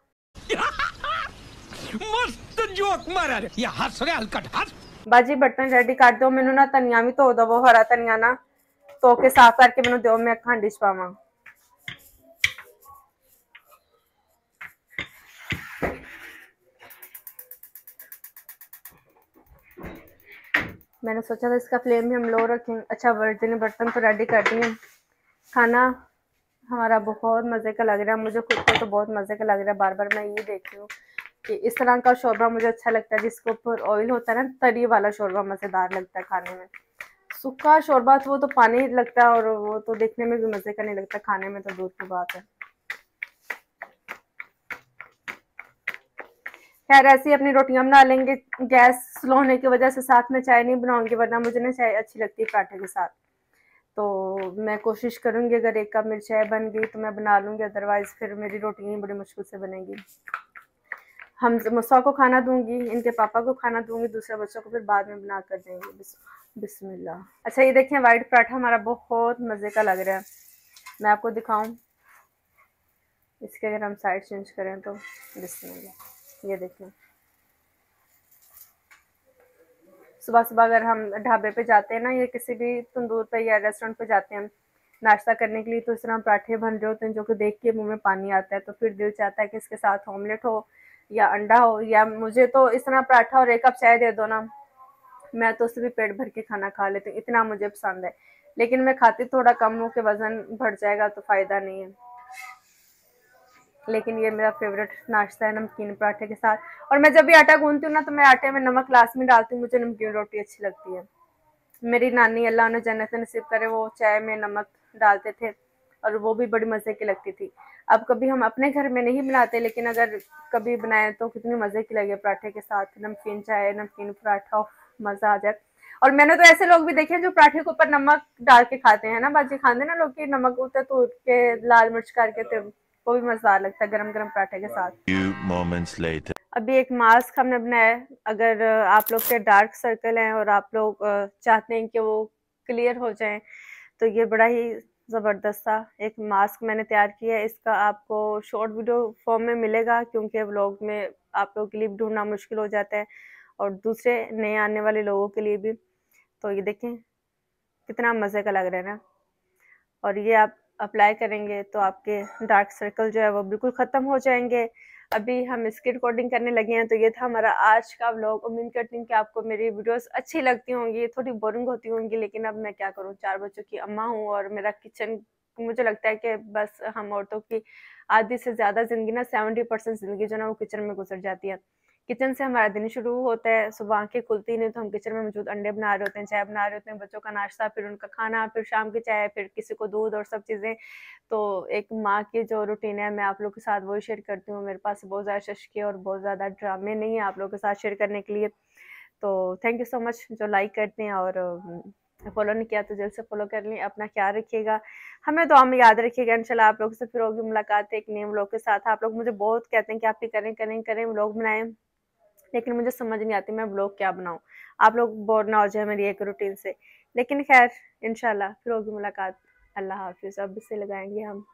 मस्त जोक मारा रे, ये हंस रे हलकट हंस। बाजी बर्तन रेडी कर दो, मैनू ना धनिया भी धो दो, वो हरा धनिया ना धो के साफ करके मैनू दो, मैं खांडी च पावां। मैंने सोचा था इसका फ्लेम भी हम लो रखें। अच्छा, वर्जिन बर्तन तो रेडी कर दिए। खाना हमारा बहुत मज़े का लग रहा है, मुझे खुद को तो बहुत मज़े का लग रहा है। बार बार मैं ये देख रही हूँ कि इस तरह का शोरबा मुझे अच्छा लगता है जिसके ऊपर ऑयल होता है ना, तरी वाला शोरबा मज़ेदार लगता है खाने में। सूखा शोरबा तो वो तो पानी लगता है और वो तो देखने में भी मज़े का नहीं लगता, खाने में तो दूर की बात है। खैर ऐसी अपनी रोटियां बना लेंगे। गैस स्लो होने की वजह से साथ में चाय नहीं बनाऊंगी, वरना मुझे ना चाय अच्छी लगती है पराठे के साथ। तो मैं कोशिश करूंगी अगर 1 कप मेरी चाय बन गई तो मैं बना लूंगी, अदरवाइज फिर मेरी रोटियां बड़ी मुश्किल से बनेगी। हम मुसा को खाना दूंगी, इनके पापा को खाना दूंगी, दूसरे बच्चों को फिर बाद में बना कर देंगे। बिस्मिल्लाह। अच्छा, ये देखें वाइट पराठा हमारा बहुत मज़े का लग रहा है। मैं आपको दिखाऊं, इसके अगर हम साइड चेंज करें तो बिस्मिल्लाह, ये देखें। सुबह सुबह अगर हम ढाबे पे जाते हैं ना, या किसी भी तंदूर पे या रेस्टोरेंट पे जाते हैं नाश्ता करने के लिए, तो इस तरह पराठे बन रहे होते हैं जो कि देख के मुंह में पानी आता है। तो फिर दिल चाहता है कि इसके साथ ऑमलेट हो या अंडा हो, या मुझे तो इस तरह पराठा और 1 कप चाय दे दो ना, मैं तो उससे भी पेट भर के खाना खा लेती हूँ, इतना मुझे पसंद है। लेकिन मैं खाती थोड़ा कम हूँ कि वज़न बढ़ जाएगा तो फ़ायदा नहीं है। लेकिन ये मेरा फेवरेट नाश्ता है नमकीन पराठे के साथ। और मैं जब भी आटा गूंथती हूँ ना, तो मैं आटे में नमक लाजमी डालती हूँ, मुझे नमकीन रोटी अच्छी लगती है। मेरी नानी अल्लाह उन्हें जन्नत नसीब करे, वो चाय में नमक डालते थे और वो भी बड़ी मज़े की लगती थी। अब कभी हम अपने घर में नहीं बनाते, लेकिन अगर कभी बनाए तो कितनी मज़े की लगे पराठे के साथ नमकीन चाय, नमकीन पराठा, मज़ा आ जाए। और मैंने तो ऐसे लोग भी देखे हैं जो पराठे के ऊपर नमक डाल के खाते हैं ना, बाजी खाते ना लोग, की नमक उतर तो के लाल मिर्च करके, तो वो भी मज़ेदार लगता है गरम गरम पराठे के साथ। Few moments later. अभी एक मास्क हमने बनाया है। अगर आप लोग के डार्क सर्कल हैं और आप लोग चाहते हैं कि वो क्लियर हो जाएं, तो ये बड़ा ही ज़बरदस्त सा एक मास्क मैंने तैयार किया है। इसका आपको शॉर्ट वीडियो फॉर्म में मिलेगा, क्योंकि व्लॉग में आप लोग क्लिप ढूंढना मुश्किल हो जाता है, और दूसरे नए आने वाले लोगों के लिए भी। तो ये देखें कितना मज़े का लग रहा है ना, और ये आप अप्लाई करेंगे तो आपके डार्क सर्कल जो है वो बिल्कुल ख़त्म हो जाएंगे। अभी हम इसकी रिकॉर्डिंग करने लगे हैं। तो ये था हमारा आज का व्लॉग। उम्मीद करती हूँ कि आपको मेरी वीडियोस अच्छी लगती होंगी, थोड़ी बोरिंग होती होंगी, लेकिन अब मैं क्या करूँ, 4 बच्चों की अम्मा हूँ और मेरा किचन, मुझे लगता है कि बस हम औरतों की आधी से ज़्यादा ज़िंदगी ना, 70% ज़िंदगी जो ना वो किचन में गुजर जाती है। किचन से हमारा दिन शुरू होता है, सुबह आंखें खुलती नहीं तो हम किचन में मौजूद अंडे बना रहे होते हैं, चाय बना रहे होते हैं, बच्चों का नाश्ता, फिर उनका खाना, फिर शाम की चाय, फिर किसी को दूध और सब चीज़ें। तो एक माँ की जो रूटीन है मैं आप लोगों के साथ वही शेयर करती हूँ। मेरे पास बहुत ज़्यादा शशके और बहुत ज़्यादा ड्रामे नहीं है आप लोगों के साथ शेयर करने के लिए। तो थैंक यू सो मच जो लाइक करते हैं, और फॉलो नहीं किया तो जल्द से फॉलो कर लें। अपना ख्याल रखिएगा, हमें दुआ में याद रखिएगा। इंशाल्लाह आप लोगों से फिर होगी मुलाकात एक नए व्लॉग के साथ। आप लोग मुझे बहुत कहते हैं कि आप भी करें करें करें व्लॉग बनाएं, लेकिन मुझे समझ नहीं आती मैं व्लॉग क्या बनाऊं, आप लोग बोर ना हो जाए मेरी एक रूटीन से। लेकिन खैर इंशाल्लाह फिर होगी मुलाकात। अल्लाह हाफिज़। अब इससे लगाएंगे हम